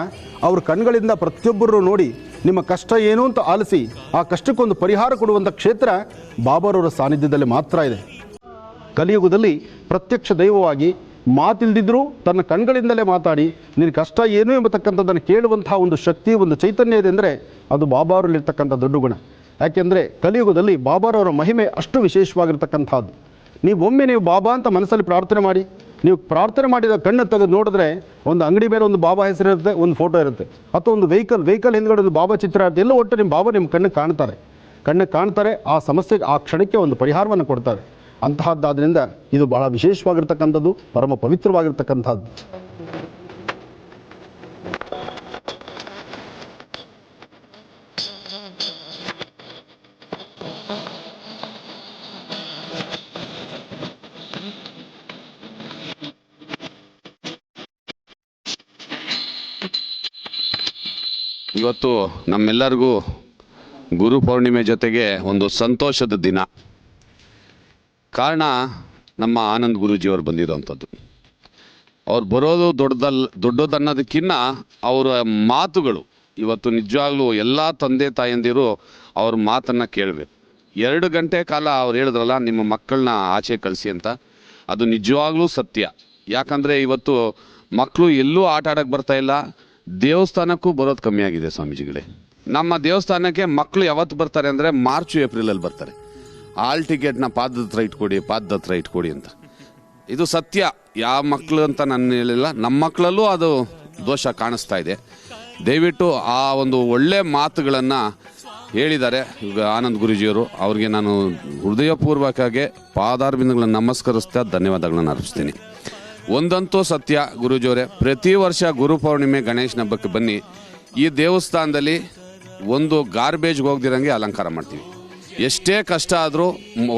ಅವ್ರ ಕಣ್ಗಳಿಂದ ಪ್ರತಿಯೊಬ್ಬರು ನೋಡಿ ನಿಮ್ಮ ಕಷ್ಟ ಏನು ಅಂತ ಆಲಿಸಿ ಆ ಕಷ್ಟಕ್ಕೊಂದು ಪರಿಹಾರ ಕೊಡುವಂಥ ಕ್ಷೇತ್ರ ಬಾಬಾರವರ ಸಾನ್ನಿಧ್ಯದಲ್ಲಿ ಮಾತ್ರ ಇದೆ. ಕಲಿಯುಗದಲ್ಲಿ ಪ್ರತ್ಯಕ್ಷ ದೈವವಾಗಿ ಮಾತಿಲ್ದಿದ್ರೂ ತನ್ನ ಕಣ್ಗಳಿಂದಲೇ ಮಾತಾಡಿ ನಿನ್ನ ಕಷ್ಟ ಏನು ಎಂಬತಕ್ಕಂಥದ್ದನ್ನು ಕೇಳುವಂತಹ ಒಂದು ಶಕ್ತಿ, ಒಂದು ಚೈತನ್ಯ ಇದೆ ಅಂದರೆ ಅದು ಬಾಬಾರಲ್ಲಿರ್ತಕ್ಕಂಥ ದೊಡ್ಡ ಗುಣ. ಯಾಕೆಂದರೆ ಕಲಿಯುಗದಲ್ಲಿ ಬಾಬಾರವರ ಮಹಿಮೆ ಅಷ್ಟು ವಿಶೇಷವಾಗಿರ್ತಕ್ಕಂಥದ್ದು. ನೀವು ಬಾಬಾ ಅಂತ ಮನಸ್ಸಲ್ಲಿ ಪ್ರಾರ್ಥನೆ ಮಾಡಿ, ನೀವು ಪ್ರಾರ್ಥನೆ ಮಾಡಿದ ಕಣ್ಣು ತೆಗೆದು ನೋಡಿದ್ರೆ ಒಂದು ಅಂಗಡಿ ಮೇಲೆ ಒಂದು ಬಾಬಾ ಹೆಸರಿರುತ್ತೆ, ಒಂದು ಫೋಟೋ ಇರುತ್ತೆ, ಅಥವಾ ಒಂದು ವೆಹಿಕಲ್ ಹಿಂದ್ಗಡೆ ಒಂದು ಬಾಬಾ ಚಿತ್ರ ಇರುತ್ತೆ. ಎಲ್ಲ ಒಟ್ಟು ನಿಮ್ಮ ಬಾಬಾ ನಿಮ್ಮ ಕಣ್ಣಿಗೆ ಕಾಣ್ತಾರೆ. ಆ ಸಮಸ್ಯೆಗೆ ಆ ಕ್ಷಣಕ್ಕೆ ಒಂದು ಪರಿಹಾರವನ್ನು ಕೊಡ್ತಾರೆ. ಅಂತಹದ್ದಾದ್ರಿಂದ ಇದು ಬಹಳ ವಿಶೇಷವಾಗಿರ್ತಕ್ಕಂಥದ್ದು, ಪರಮ ಪವಿತ್ರವಾಗಿರ್ತಕ್ಕಂಥದ್ದು. ಇವತ್ತು ನಮ್ಮೆಲ್ಲರಿಗೂ ಗುರು ಪೌರ್ಣಿಮೆ ಜೊತೆಗೆ ಒಂದು ಸಂತೋಷದ ದಿನ. ಕಾರಣ ನಮ್ಮ ಆನಂದ್ ಗುರೂಜಿಯವರು ಬಂದಿರೋವಂಥದ್ದು. ಅವ್ರು ಬರೋದು ದೊಡ್ಡದನ್ನೋದಕ್ಕಿಂತ ಅವರ ಮಾತುಗಳು ಇವತ್ತು ನಿಜವಾಗ್ಲೂ ಎಲ್ಲ ತಂದೆ ತಾಯಂದಿರು ಅವ್ರ ಮಾತನ್ನು ಕೇಳಬೇಕು. 2 ಗಂಟೆ ಕಾಲ ಅವ್ರು ಹೇಳಿದ್ರಲ್ಲ, ನಿಮ್ಮ ಮಕ್ಕಳನ್ನ ಆಚೆ ಕಳಿಸಿ ಅಂತ. ಅದು ನಿಜವಾಗ್ಲೂ ಸತ್ಯ. ಯಾಕಂದರೆ ಇವತ್ತು ಮಕ್ಕಳು ಎಲ್ಲೂ ಆಟ ಆಡೋಕ್ಕೆ ಬರ್ತಾಯಿಲ್ಲ, ದೇವಸ್ಥಾನಕ್ಕೂ ಬರೋದು ಕಮ್ಮಿ ಆಗಿದೆ ಸ್ವಾಮೀಜಿಗಳೇ. ನಮ್ಮ ದೇವಸ್ಥಾನಕ್ಕೆ ಮಕ್ಕಳು ಯಾವತ್ತು ಬರ್ತಾರೆ ಅಂದರೆ ಮಾರ್ಚ್ ಏಪ್ರಿಲಲ್ಲಿ ಬರ್ತಾರೆ. ಹಾಲ್ ಟಿಕೆಟ್ನ ಪಾದದ ಹತ್ರ ಇಟ್ಕೊಡಿ ಅಂತ. ಇದು ಸತ್ಯ. ಯಾವ ಮಕ್ಕಳು ಅಂತ ನಾನು ಹೇಳಿಲ್ಲ, ನಮ್ಮ ಮಕ್ಕಳಲ್ಲೂ ಅದು ದೋಷ ಕಾಣಿಸ್ತಾ ಇದೆ. ದಯವಿಟ್ಟು ಆ ಒಂದು ಒಳ್ಳೆ ಮಾತುಗಳನ್ನು ಹೇಳಿದ್ದಾರೆ ಈಗ ಆನಂದ್ ಗುರೂಜಿಯವರು. ಅವ್ರಿಗೆ ನಾನು ಹೃದಯಪೂರ್ವಕವಾಗಿ ಪಾದಾರವಿಂದಗಳನ್ನು ನಮಸ್ಕರಿಸ್ತಾ ಧನ್ಯವಾದಗಳನ್ನು ಅರ್ಪಿಸ್ತೀನಿ. ಒಂದಂತೂ ಸತ್ಯ ಗುರೂಜಿಯವರೇ, ಪ್ರತಿ ವರ್ಷ ಗುರು ಪೌರ್ಣಿಮೆ ಗಣೇಶನ ಹಬ್ಬಕ್ಕೆ ಬನ್ನಿ, ಈ ದೇವಸ್ಥಾನದಲ್ಲಿ ಒಂದು ಗಾರ್ಬೇಜ್ಗೆ ಹೋಗ್ದಿರಂಗೆ ಅಲಂಕಾರ ಮಾಡ್ತೀವಿ. ಎಷ್ಟೇ ಕಷ್ಟ ಆದರೂ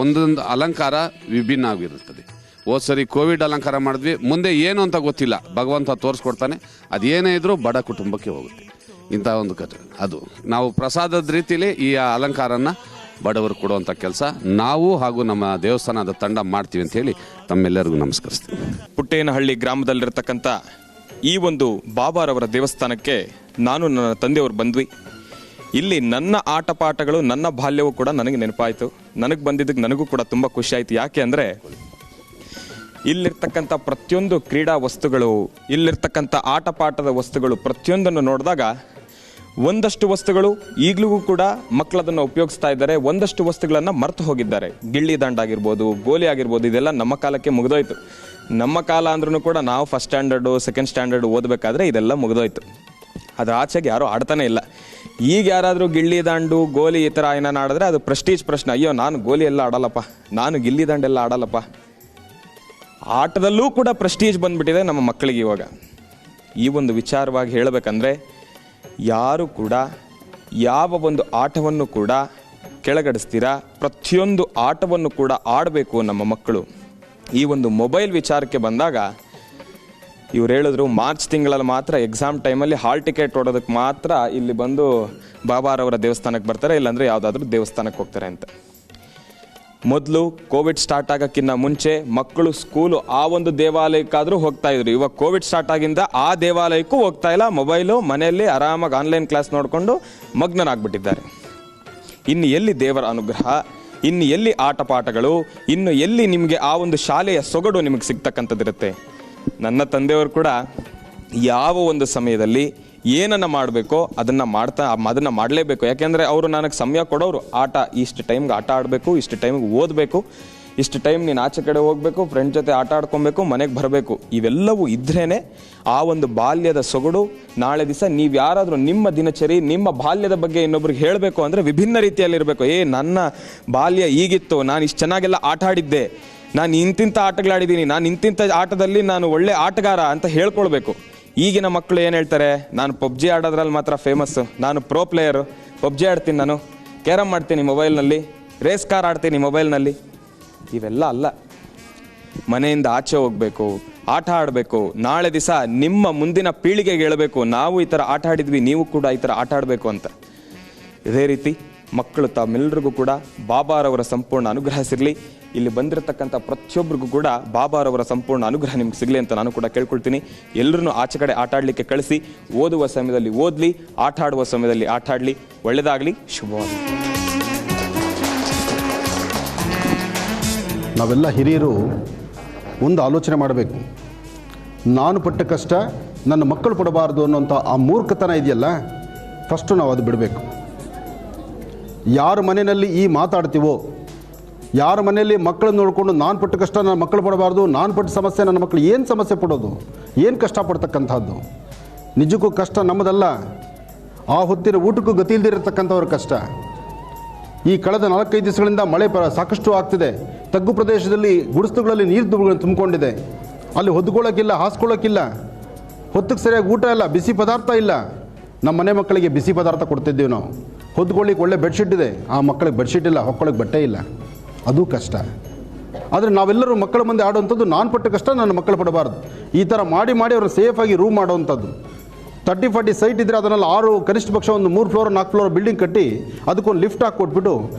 ಒಂದೊಂದು ಅಲಂಕಾರ ವಿಭಿನ್ನ ಆಗಿರುತ್ತದೆ. ಹೋದ ಸರಿ ಕೋವಿಡ್ ಅಲಂಕಾರ ಮಾಡಿದ್ವಿ, ಮುಂದೆ ಏನು ಅಂತ ಗೊತ್ತಿಲ್ಲ, ಭಗವಂತ ತೋರಿಸ್ಕೊಡ್ತಾನೆ. ಅದೇನೇ ಇದ್ರೂ ಬಡ ಕುಟುಂಬಕ್ಕೆ ಹೋಗುತ್ತೆ. ಇಂಥ ಒಂದು ಅದು ನಾವು ಪ್ರಸಾದದ ರೀತಿಯಲ್ಲಿ ಈ ಅಲಂಕಾರನ ಬಡವರು ಕೊಡುವಂಥ ಕೆಲಸ ನಾವು ಹಾಗೂ ನಮ್ಮ ದೇವಸ್ಥಾನದ ತಂಡ ಮಾಡ್ತೀವಿ ಅಂತ ಹೇಳಿ ತಮ್ಮೆಲ್ಲರಿಗೂ ನಮಸ್ಕರಿಸ್ತೀನಿ. ಪುಟ್ಟೇನಹಳ್ಳಿ ಗ್ರಾಮದಲ್ಲಿರ್ತಕ್ಕಂಥ ಈ ಒಂದು ಬಾಬಾರವರ ದೇವಸ್ಥಾನಕ್ಕೆ ನಾನು ನನ್ನ ತಂದೆಯವರು ಬಂದ್ವಿ. ಇಲ್ಲಿ ನನ್ನ ಆಟ ಪಾಠಗಳು, ನನ್ನ ಬಾಲ್ಯವು ಕೂಡ ನನಗೆ ನೆನಪಾಯಿತು. ನನಗೆ ಬಂದಿದ್ದಕ್ಕೆ ನನಗೂ ಕೂಡ ತುಂಬ ಖುಷಿ ಆಯಿತು. ಯಾಕೆ ಅಂದರೆ ಇಲ್ಲಿರ್ತಕ್ಕಂಥ ಪ್ರತಿಯೊಂದು ಕ್ರೀಡಾ ವಸ್ತುಗಳು, ಇಲ್ಲಿರ್ತಕ್ಕಂಥ ಆಟ ಪಾಠದ ವಸ್ತುಗಳು ಪ್ರತಿಯೊಂದನ್ನು ನೋಡಿದಾಗ ಒಂದಷ್ಟು ವಸ್ತುಗಳು ಈಗಲೂ ಕೂಡ ಮಕ್ಕಳದನ್ನು ಉಪಯೋಗಿಸ್ತಾ ಇದ್ದಾರೆ, ಒಂದಷ್ಟು ವಸ್ತುಗಳನ್ನು ಮರೆತು ಹೋಗಿದ್ದಾರೆ. ಗಿಳ್ಳಿ ದಂಡ ಆಗಿರ್ಬೋದು, ಗೋಲಿ ಆಗಿರ್ಬೋದು, ಇದೆಲ್ಲ ನಮ್ಮ ಕಾಲಕ್ಕೆ ಮುಗಿದೋಯ್ತು. ನಮ್ಮ ಕಾಲ ಅಂದ್ರೂ ಕೂಡ ನಾವು ಫಸ್ಟ್ ಸ್ಟ್ಯಾಂಡರ್ಡು, ಸೆಕೆಂಡ್ ಸ್ಟ್ಯಾಂಡರ್ಡು ಓದಬೇಕಾದ್ರೆ ಇದೆಲ್ಲ ಮುಗಿದೋಯ್ತು. ಅದರ ಆಚೆಗೆ ಯಾರೂ ಆಡ್ತಾನೆ ಇಲ್ಲ. ಈಗ ಯಾರಾದರೂ ಗಿಳ್ಳಿ ದಾಂಡು, ಗೋಲಿ ಈ ಥರ ಏನಾರು ಆಡಿದ್ರೆ ಅದು ಪ್ರೆಸ್ಟೀಜ್ ಪ್ರಶ್ನೆ. ಅಯ್ಯೋ, ನಾನು ಗೋಲಿ ಎಲ್ಲ ಆಡಲ್ಲಪ್ಪ, ನಾನು ಗಿಲ್ಲಿ ದಾಂಡೆಲ್ಲ ಆಡಲ್ಲಪ್ಪ. ಆಟದಲ್ಲೂ ಕೂಡ ಪ್ರೆಸ್ಟೀಜ್ ಬಂದ್ಬಿಟ್ಟಿದೆ ನಮ್ಮ ಮಕ್ಕಳಿಗೆ ಇವಾಗ. ಈ ಒಂದು ವಿಚಾರವಾಗಿ ಹೇಳಬೇಕಂದ್ರೆ ಯಾರು ಕೂಡ ಯಾವ ಒಂದು ಆಟವನ್ನು ಕೂಡ ಕೆಳಗಡಿಸ್ತೀರಾ, ಪ್ರತಿಯೊಂದು ಆಟವನ್ನು ಕೂಡ ಆಡಬೇಕು ನಮ್ಮ ಮಕ್ಕಳು. ಈ ಒಂದು ಮೊಬೈಲ್ ವಿಚಾರಕ್ಕೆ ಬಂದಾಗ ಇವ್ರು ಹೇಳಿದ್ರು ಮಾರ್ಚ್ ತಿಂಗಳಲ್ಲಿ ಮಾತ್ರ ಎಕ್ಸಾಮ್ ಟೈಮಲ್ಲಿ ಹಾಲ್ ಟಿಕೆಟ್ ಹೊಡೋದಕ್ಕೆ ಮಾತ್ರ ಇಲ್ಲಿ ಬಂದು ಬಾಬಾರವರ ದೇವಸ್ಥಾನಕ್ಕೆ ಬರ್ತಾರೆ, ಇಲ್ಲಾಂದರೆ ಯಾವುದಾದ್ರೂ ದೇವಸ್ಥಾನಕ್ಕೆ ಹೋಗ್ತಾರೆ ಅಂತ. ಮೊದಲು ಕೋವಿಡ್ ಸ್ಟಾರ್ಟ್ ಆಗೋಕ್ಕಿಂತ ಮುಂಚೆ ಮಕ್ಕಳು ಸ್ಕೂಲು ಆ ಒಂದು ದೇವಾಲಯಕ್ಕಾದರೂ ಹೋಗ್ತಾ ಇದ್ರು. ಇವಾಗ ಕೋವಿಡ್ ಸ್ಟಾರ್ಟ್ ಆಗಿಂದ ಆ ದೇವಾಲಯಕ್ಕೂ ಹೋಗ್ತಾ ಇಲ್ಲ, ಮೊಬೈಲು ಮನೆಯಲ್ಲಿ ಆರಾಮಾಗಿ ಆನ್ಲೈನ್ ಕ್ಲಾಸ್ ನೋಡಿಕೊಂಡು ಮಗ್ನರಾಗ್ಬಿಟ್ಟಿದ್ದಾರೆ. ಇನ್ನು ಎಲ್ಲಿ ದೇವರ ಅನುಗ್ರಹ, ಇನ್ನು ಎಲ್ಲಿ ಆಟ ಪಾಠಗಳು, ಇನ್ನು ಎಲ್ಲಿ ನಿಮಗೆ ಆ ಒಂದು ಶಾಲೆಯ ಸೊಗಡು ನಿಮಗೆ ಸಿಗ್ತಕ್ಕಂಥದ್ದಿರುತ್ತೆ. ನನ್ನ ತಂದೆಯವರು ಕೂಡ ಯಾವ ಒಂದು ಸಮಯದಲ್ಲಿ ಏನನ್ನು ಮಾಡಬೇಕೋ ಅದನ್ನು ಮಾಡಲೇಬೇಕು. ಯಾಕೆಂದರೆ ಅವರು ನನಗೆ ಸಮಯ ಕೊಡೋರು. ಆಟ ಇಷ್ಟು ಟೈಮ್ಗೆ ಆಟ ಆಡಬೇಕು, ಇಷ್ಟು ಟೈಮ್ಗೆ ಓದಬೇಕು, ಇಷ್ಟು ಟೈಮ್ ನೀನು ಆಚೆ ಕಡೆ ಹೋಗಬೇಕು, ಫ್ರೆಂಡ್ ಜೊತೆ ಆಟ ಆಡ್ಕೊಬೇಕು, ಮನೆಗೆ ಬರಬೇಕು. ಇವೆಲ್ಲವೂ ಇದ್ರೇ ಆ ಒಂದು ಬಾಲ್ಯದ ಸೊಗಡು. ನಾಳೆ ದಿವಸ ನೀವು ಯಾರಾದರೂ ನಿಮ್ಮ ದಿನಚರಿ, ನಿಮ್ಮ ಬಾಲ್ಯದ ಬಗ್ಗೆ ಇನ್ನೊಬ್ರಿಗೆ ಹೇಳಬೇಕು ಅಂದರೆ ವಿಭಿನ್ನ ರೀತಿಯಲ್ಲಿರಬೇಕು. ನನ್ನ ಬಾಲ್ಯ ಹೀಗಿತ್ತು, ನಾನು ಇಷ್ಟು ಚೆನ್ನಾಗೆಲ್ಲ ಆಟ ಆಡಿದ್ದೆ, ನಾನು ಇಂತಿಂಥ ಆಟಗಳಾಡಿದ್ದೀನಿ, ನಾನು ಇಂತಿಂಥ ಆಟದಲ್ಲಿ ನಾನು ಒಳ್ಳೆ ಆಟಗಾರ ಅಂತ ಹೇಳ್ಕೊಳ್ಬೇಕು. ಈಗಿನ ಮಕ್ಕಳು ಏನು ಹೇಳ್ತಾರೆ, ನಾನು ಪಬ್ಜಿ ಆಡೋದ್ರಲ್ಲಿ ಮಾತ್ರ ಫೇಮಸ್ಸು, ನಾನು ಪ್ರೋ ಪ್ಲೇಯರು, ಪಬ್ಜಿ ಆಡ್ತೀನಿ, ನಾನು ಕ್ಯಾರಮ್ ಆಡ್ತೀನಿ ಮೊಬೈಲ್ನಲ್ಲಿ, ರೇಸ್ ಕಾರ್ ಆಡ್ತೀನಿ ಮೊಬೈಲ್ನಲ್ಲಿ. ಇವೆಲ್ಲ ಅಲ್ಲ. ಮನೆಯಿಂದ ಆಚೆ ಹೋಗಬೇಕು, ಆಟ ಆಡಬೇಕು. ನಾಳೆ ದಿವಸ ನಿಮ್ಮ ಮುಂದಿನ ಪೀಳಿಗೆಗೆ ಹೇಳಬೇಕು, ನಾವು ಈ ಥರ ಆಟ ಆಡಿದ್ವಿ, ನೀವು ಕೂಡ ಈ ಥರ ಆಟ ಆಡಬೇಕು ಅಂತ. ಇದೇ ರೀತಿ ಮಕ್ಕಳು ತಮ್ಮೆಲ್ಲರಿಗೂ ಕೂಡ ಬಾಬಾರವರ ಸಂಪೂರ್ಣ ಅನುಗ್ರಹ ಸಿಗಲಿ. ಇಲ್ಲಿ ಬಂದಿರತಕ್ಕಂಥ ಪ್ರತಿಯೊಬ್ಬರಿಗೂ ಕೂಡ ಬಾಬಾರವರ ಸಂಪೂರ್ಣ ಅನುಗ್ರಹ ನಿಮ್ಗೆ ಸಿಗಲಿ ಅಂತ ನಾನು ಕೂಡ ಕೇಳ್ಕೊಳ್ತೀನಿ. ಎಲ್ಲರೂ ಆಚೆ ಕಡೆ ಆಟ ಆಡಲಿಕ್ಕೆ ಕಳಿಸಿ, ಓದುವ ಸಮಯದಲ್ಲಿ ಓದಲಿ, ಆಟ ಆಡುವ ಸಮಯದಲ್ಲಿ ಆಟ ಆಡಲಿ. ಒಳ್ಳೆಯದಾಗಲಿ, ಶುಭವಾಗಲಿ. ನಾವೆಲ್ಲ ಹಿರಿಯರು ಒಂದು ಆಲೋಚನೆ ಮಾಡಬೇಕು. ನಾನು ಪಟ್ಟ ಕಷ್ಟ ನನ್ನ ಮಕ್ಕಳು ಪಡಬಾರ್ದು ಅನ್ನೋಂಥ ಆ ಮೂರ್ಖತನ ಇದೆಯಲ್ಲ, ಫಸ್ಟು ನಾವು ಅದು ಬಿಡಬೇಕು. ಯಾರ ಮನೆಯಲ್ಲಿ ಈ ಮಾತಾಡ್ತೀವೋ, ಯಾರ ಮನೆಯಲ್ಲಿ ಮಕ್ಕಳನ್ನ ನೋಡಿಕೊಂಡು ನಾನು ಪಟ್ಟ ಕಷ್ಟ ನನ್ನ ಮಕ್ಕಳು ಪಡಬಾರ್ದು, ನಾನು ಪಟ್ಟ ಸಮಸ್ಯೆ ನನ್ನ ಮಕ್ಕಳು ಏನು ಸಮಸ್ಯೆ ಪಡೋದು, ಏನು ಕಷ್ಟಪಡ್ತಕ್ಕಂಥದ್ದು. ನಿಜಕ್ಕೂ ಕಷ್ಟ ನಮ್ಮದಲ್ಲ, ಆ ಹೊತ್ತಿನ ಊಟಕ್ಕೂ ಗತಿ ಇಲ್ದಿರತಕ್ಕಂಥವ್ರ ಕಷ್ಟ. ಈ ಕಳೆದ 4-5 ದಿವಸಗಳಿಂದ ಮಳೆ ಸಾಕಷ್ಟು ಆಗ್ತಿದೆ. ತಗ್ಗು ಪ್ರದೇಶದಲ್ಲಿ ಗುಡಿಸಲುಗಳಲ್ಲಿ ನೀರು ತುಂಬಿಕೊಂಡಿದೆ. ಅಲ್ಲಿ ಹೊದ್ಕೊಳ್ಳೋಕ್ಕಿಲ್ಲ, ಹಾಸ್ಕೊಳ್ಳೋಕ್ಕಿಲ್ಲ, ಹೊತ್ತಿಗೆ ಸರಿಯಾಗಿ ಊಟ ಇಲ್ಲ, ಬಿಸಿ ಪದಾರ್ಥ ಇಲ್ಲ. ನಮ್ಮ ಮನೆ ಮಕ್ಕಳಿಗೆ ಬಿಸಿ ಪದಾರ್ಥ ಕೊಡ್ತಿದ್ದೀವಿ ನಾವು. ಹೊದ್ಕೊಳ್ಳಿಕ್ಕೆ ಒಳ್ಳೆ ಬೆಡ್ಶೀಟ್ ಇದೆ, ಆ ಮಕ್ಕಳಿಗೆ ಬೆಡ್ಶೀಟ್ ಇಲ್ಲ, ಹೊಕ್ಕೊಳ್ಳೋಕೆ ಬಟ್ಟೆ ಇಲ್ಲ. ಅದು ಕಷ್ಟ. ಆದರೆ ನಾವೆಲ್ಲರೂ ಮಕ್ಕಳ ಮುಂದೆ ಆಡುವಂಥದ್ದು ನಾನು ಪಟ್ಟ ಕಷ್ಟ ನನ್ನ ಮಕ್ಕಳು ಪಡಬಾರ್ದು. ಈ ಥರ ಮಾಡಿ ಅವರು ಸೇಫಾಗಿ ರೂಮ್ ಮಾಡುವಂಥದ್ದು. 30-40 ಸೈಟ್ ಇದ್ದರೆ ಅದನ್ನೆಲ್ಲ 6 ಕನಿಷ್ಠ ಪಕ್ಷ ಒಂದು 3 ಫ್ಲೋರ್ 4 ಫ್ಲೋರ್ ಬಿಲ್ಡಿಂಗ್ ಕಟ್ಟಿ ಅದಕ್ಕೊಂದು ಲಿಫ್ಟ್ ಹಾಕಿ ಕೊಟ್ಬಿಟ್ಟು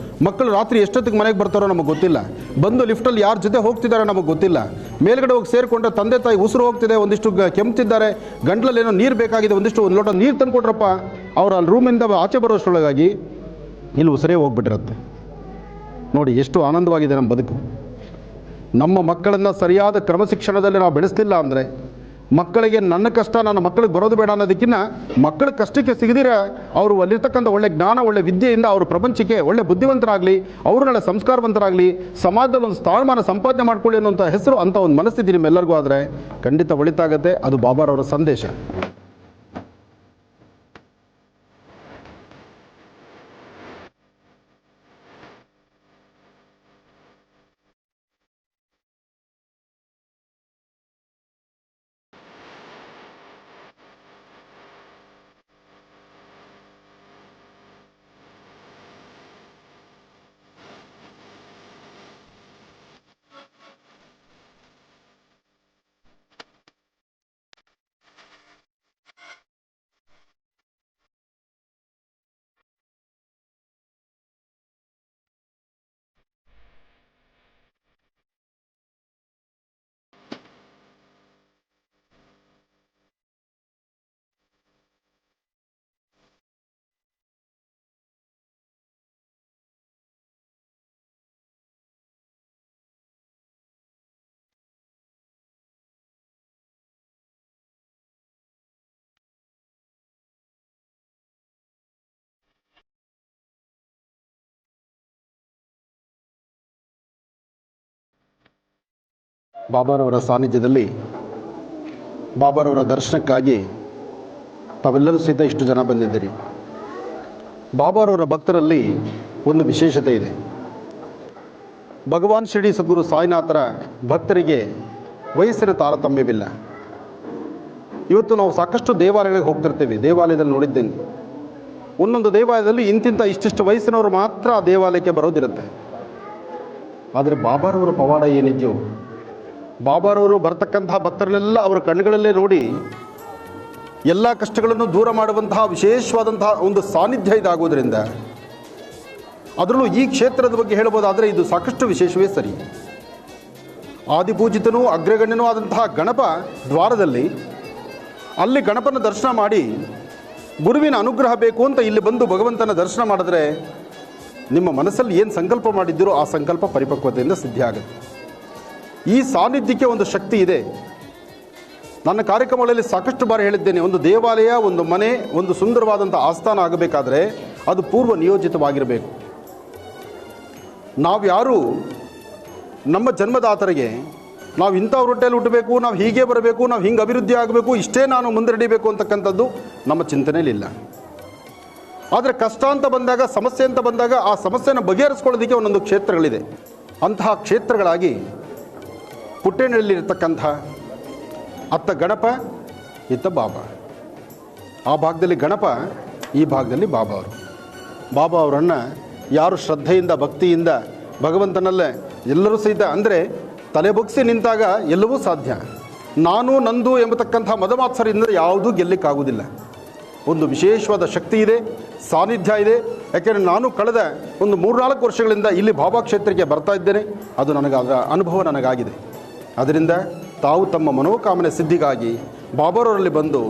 ಮಕ್ಕಳು ರಾತ್ರಿ ಎಷ್ಟೊತ್ತಿಗೆ ಮನೆಗೆ ಬರ್ತಾರೋ ನಮಗೆ ಗೊತ್ತಿಲ್ಲ, ಬಂದು ಲಿಫ್ಟಲ್ಲಿ ಯಾರ ಜೊತೆ ಹೋಗ್ತಿದ್ದಾರೆ ನಮಗೆ ಗೊತ್ತಿಲ್ಲ. ಮೇಲ್ಗಡೆ ಹೋಗಿ ಸೇರಿಕೊಂಡ್ರೆ ತಂದೆ ತಾಯಿ ಉಸಿರು ಹೋಗ್ತಿದೆ, ಒಂದಿಷ್ಟು ಕೆಮ್ತಿದ್ದಾರೆ, ಗಂಟ್ಲಲ್ಲಿ ಏನೋ ನೀರು ಬೇಕಾಗಿದೆ, ಒಂದು ಲೋಟ ನೀರು ತಂದು ಕೊಟ್ರಪ್ಪ, ಅವ್ರು ಅಲ್ಲಿ ರೂಮಿಂದ ಆಚೆ ಬರೋಷ್ಟರೊಳಗಾಗಿ ಇಲ್ಲಿ ಉಸಿರೇ ಹೋಗ್ಬಿಟ್ಟಿರುತ್ತೆ. ನೋಡಿ ಎಷ್ಟು ಆನಂದವಾಗಿದೆ ನಮ್ಮ ಬದುಕು. ನಮ್ಮ ಮಕ್ಕಳನ್ನು ಸರಿಯಾದ ಕ್ರಮಶಿಕ್ಷಣದಲ್ಲಿ ನಾವು ಬೆಳೆಸಲಿಲ್ಲ ಅಂದರೆ, ಮಕ್ಕಳಿಗೆ ನನ್ನ ಕಷ್ಟ ನನ್ನ ಮಕ್ಕಳಿಗೆ ಬರೋದು ಬೇಡ ಅನ್ನೋದಕ್ಕಿಂತ ಮಕ್ಕಳ ಕಷ್ಟಕ್ಕೆ ಸಿಗದಿರ ಅವರು ಅಲ್ಲಿರ್ತಕ್ಕಂಥ ಒಳ್ಳೆ ಜ್ಞಾನ, ಒಳ್ಳೆ ವಿದ್ಯೆಯಿಂದ ಅವರು ಪ್ರಪಂಚಕ್ಕೆ ಒಳ್ಳೆ ಬುದ್ಧಿವಂತರಾಗಲಿ, ಅವ್ರನ್ನೆಲ್ಲ ಸಂಸ್ಕಾರವಂತರಾಗಲಿ, ಸಮಾಜದಲ್ಲಿ ಒಂದು ಸ್ಥಾನಮಾನ ಸಂಪಾದನೆ ಮಾಡ್ಕೊಳ್ಳಿ ಅನ್ನೋಂಥ ಹೆಸರು, ಅಂಥ ಒಂದು ಮನಸ್ಥಿತಿ ನಿಮ್ಮೆಲ್ಲರಿಗೂ ಆದರೆ ಖಂಡಿತ ಒಳಿತಾಗತ್ತೆ. ಅದು ಬಾಬಾರವರ ಸಂದೇಶ. ಬಾಬಾರವರ ಸಾನ್ನಿಧ್ಯದಲ್ಲಿ ಬಾಬಾರವರ ದರ್ಶನಕ್ಕಾಗಿ ತಾವೆಲ್ಲರೂ ಸಹಿತ ಇಷ್ಟು ಜನ ಬಂದಿದ್ದೀರಿ. ಬಾಬಾರವರ ಭಕ್ತರಲ್ಲಿ ಒಂದು ವಿಶೇಷತೆ ಇದೆ. ಭಗವಾನ್ ಶಿರಡಿ ಸದ್ಗುರು ಸಾಯಿನಾಥರ ಭಕ್ತರಿಗೆ ವಯಸ್ಸಿನ ತಾರತಮ್ಯವಿಲ್ಲ. ಇವತ್ತು ನಾವು ಸಾಕಷ್ಟು ದೇವಾಲಯಗಳಿಗೆ ಹೋಗ್ತಿರ್ತೀವಿ. ದೇವಾಲಯದಲ್ಲಿ ನೋಡಿದ್ದೇನೆ, ಒಂದೊಂದು ದೇವಾಲಯದಲ್ಲಿ ಇಂತಿಂಥ ಇಷ್ಟಿಷ್ಟು ವಯಸ್ಸಿನವರು ಮಾತ್ರ ಆ ದೇವಾಲಯಕ್ಕೆ ಬರೋದಿರುತ್ತೆ. ಆದರೆ ಬಾಬಾರವರ ಪವಾಡ ಏನಿದೆಯೋ, ಬಾಬಾರವರು ಬರ್ತಕ್ಕಂತಹ ಭಕ್ತರನ್ನೆಲ್ಲ ಅವರ ಕಣ್ಣುಗಳಲ್ಲೇ ನೋಡಿ ಎಲ್ಲ ಕಷ್ಟಗಳನ್ನು ದೂರ ಮಾಡುವಂತಹ ವಿಶೇಷವಾದಂತಹ ಒಂದು ಸಾನ್ನಿಧ್ಯ ಇದಾಗೋದ್ರಿಂದ, ಅದರಲ್ಲೂ ಈ ಕ್ಷೇತ್ರದ ಬಗ್ಗೆ ಹೇಳಬಹುದಾದರೆ ಇದು ಸಾಕಷ್ಟು ವಿಶೇಷವೇ ಸರಿ. ಆದಿಪೂಜಿತನೂ ಅಗ್ರಗಣ್ಯನೂ ಆದಂತಹ ಗಣಪ ದ್ವಾರದಲ್ಲಿ, ಅಲ್ಲಿ ಗಣಪನ ದರ್ಶನ ಮಾಡಿ ಗುರುವಿನ ಅನುಗ್ರಹ ಬೇಕು ಅಂತ ಇಲ್ಲಿ ಬಂದು ಭಗವಂತನ ದರ್ಶನ ಮಾಡಿದ್ರೆ ನಿಮ್ಮ ಮನಸ್ಸಲ್ಲಿ ಏನು ಸಂಕಲ್ಪ ಮಾಡಿದ್ದೀರೋ ಆ ಸಂಕಲ್ಪ ಪರಿಪಕ್ವತೆಯಿಂದ ಸಿದ್ಧಿ ಆಗುತ್ತೆ. ಈ ಸಾನ್ನಿಧ್ಯಕ್ಕೆ ಒಂದು ಶಕ್ತಿ ಇದೆ. ನನ್ನ ಕಾರ್ಯಕ್ರಮಗಳಲ್ಲಿ ಸಾಕಷ್ಟು ಬಾರಿ ಹೇಳಿದ್ದೇನೆ, ಒಂದು ದೇವಾಲಯ, ಒಂದು ಮನೆ, ಒಂದು ಸುಂದರವಾದಂಥ ಆಸ್ಥಾನ ಆಗಬೇಕಾದ್ರೆ ಅದು ಪೂರ್ವ ನಿಯೋಜಿತವಾಗಿರಬೇಕು. ನಾವು ಯಾರು ನಮ್ಮ ಜನ್ಮದಾತರಿಗೆ ನಾವು ಇಂಥವ್ರ ಹೊಟ್ಟೆಯಲ್ಲಿ ಹುಟ್ಟಬೇಕು, ನಾವು ಹೀಗೆ ಬರಬೇಕು, ನಾವು ಹಿಂಗೆ ಅಭಿವೃದ್ಧಿ ಆಗಬೇಕು, ಇಷ್ಟೇ ನಾನು ಮುಂದೆ ನಡೀಬೇಕು ಅಂತಕ್ಕಂಥದ್ದು ನಮ್ಮ ಚಿಂತನೆಯಲ್ಲಿಲ್ಲ. ಆದರೆ ಕಷ್ಟ ಅಂತ ಬಂದಾಗ, ಸಮಸ್ಯೆ ಅಂತ ಬಂದಾಗ ಆ ಸಮಸ್ಯೆನ ಬಗೆಹರಿಸ್ಕೊಳ್ಳೋದಕ್ಕೆ ಒಂದೊಂದು ಕ್ಷೇತ್ರಗಳಿದೆ. ಅಂತಹ ಕ್ಷೇತ್ರಗಳಾಗಿ ಪುಟ್ಟೇನಹಳ್ಳಿರ್ತಕ್ಕಂಥ ಅತ್ತ ಗಣಪ ಇತ್ತ ಬಾಬಾ. ಆ ಭಾಗದಲ್ಲಿ ಗಣಪ, ಈ ಭಾಗದಲ್ಲಿ ಬಾಬಾ ಅವರು. ಬಾಬಾ ಅವರನ್ನು ಯಾರು ಶ್ರದ್ಧೆಯಿಂದ ಭಕ್ತಿಯಿಂದ ಭಗವಂತನಲ್ಲೇ ಎಲ್ಲರೂ ಸಹಿತ ಅಂದರೆ ತಲೆ ಬಗ್ಗಿಸಿ ನಿಂತಾಗ ಎಲ್ಲವೂ ಸಾಧ್ಯ. ನಾನು ನಂದು ಎಂಬತಕ್ಕಂಥ ಮದಮಾತ್ಸರದಿಂದ ಯಾವುದೂ ಗೆಲ್ಲಕ್ಕಾಗುವುದಿಲ್ಲ. ಒಂದು ವಿಶೇಷವಾದ ಶಕ್ತಿ ಇದೆ, ಸಾನ್ನಿಧ್ಯ ಇದೆ. ಯಾಕೆಂದರೆ ನಾನು ಕಳೆದ ಒಂದು 3-4 ವರ್ಷಗಳಿಂದ ಇಲ್ಲಿ ಬಾಬಾ ಕ್ಷೇತ್ರಕ್ಕೆ ಬರ್ತಾ ಇದ್ದೇನೆ. ಅದು ಅದರ ಅನುಭವ ನನಗಾಗಿದೆ. ಅದರಿಂದ ತಾವು ತಮ್ಮ ಮನೋಕಾಮನೆ ಸಿದ್ಧಿಗಾಗಿ ಬಾಬಾರವರಲ್ಲಿ ಬಂದು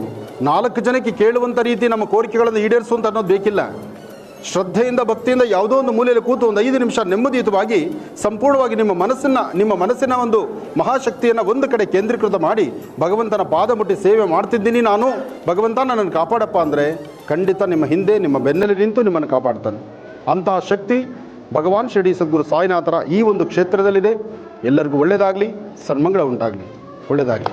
4 ಜನಕ್ಕೆ ಕೇಳುವಂಥ ರೀತಿ ನಮ್ಮ ಕೋರಿಕೆಗಳನ್ನು ಈಡೇರಿಸುವಂತ ಅನ್ನೋದು ಬೇಕಿಲ್ಲ. ಶ್ರದ್ಧೆಯಿಂದ ಭಕ್ತಿಯಿಂದ ಯಾವುದೋ ಒಂದು ಮೂಲೆಯಲ್ಲಿ ಕೂತು ಒಂದು 5 ನಿಮಿಷ ನೆಮ್ಮದಿಯುತವಾಗಿ ಸಂಪೂರ್ಣವಾಗಿ ನಿಮ್ಮ ಮನಸ್ಸಿನ ಒಂದು ಮಹಾಶಕ್ತಿಯನ್ನು ಒಂದು ಕಡೆ ಕೇಂದ್ರೀಕೃತ ಮಾಡಿ ಭಗವಂತನ ಪಾದ ಮುಟ್ಟಿ ಸೇವೆ ಮಾಡ್ತಿದ್ದೀನಿ ನಾನು, ಭಗವಂತ ನನ್ನನ್ನು ಕಾಪಾಡಪ್ಪ ಅಂದರೆ ಖಂಡಿತ ನಿಮ್ಮ ಹಿಂದೆ ನಿಮ್ಮ ಬೆನ್ನಲ್ಲಿ ನಿಂತು ನಿಮ್ಮನ್ನು ಕಾಪಾಡ್ತಾನೆ. ಅಂತಹ ಶಕ್ತಿ ಭಗವಾನ್ ಶಿರಡಿ ಸದ್ಗುರು ಸಾಯಿನಾಥರ ಈ ಒಂದು ಕ್ಷೇತ್ರದಲ್ಲಿದೆ. ಎಲ್ಲರಿಗೂ ಒಳ್ಳೆಯದಾಗಲಿ, ಸನ್ಮಂಗಳ ಉಂಟಾಗಲಿ, ಒಳ್ಳೆಯದಾಗಲಿ.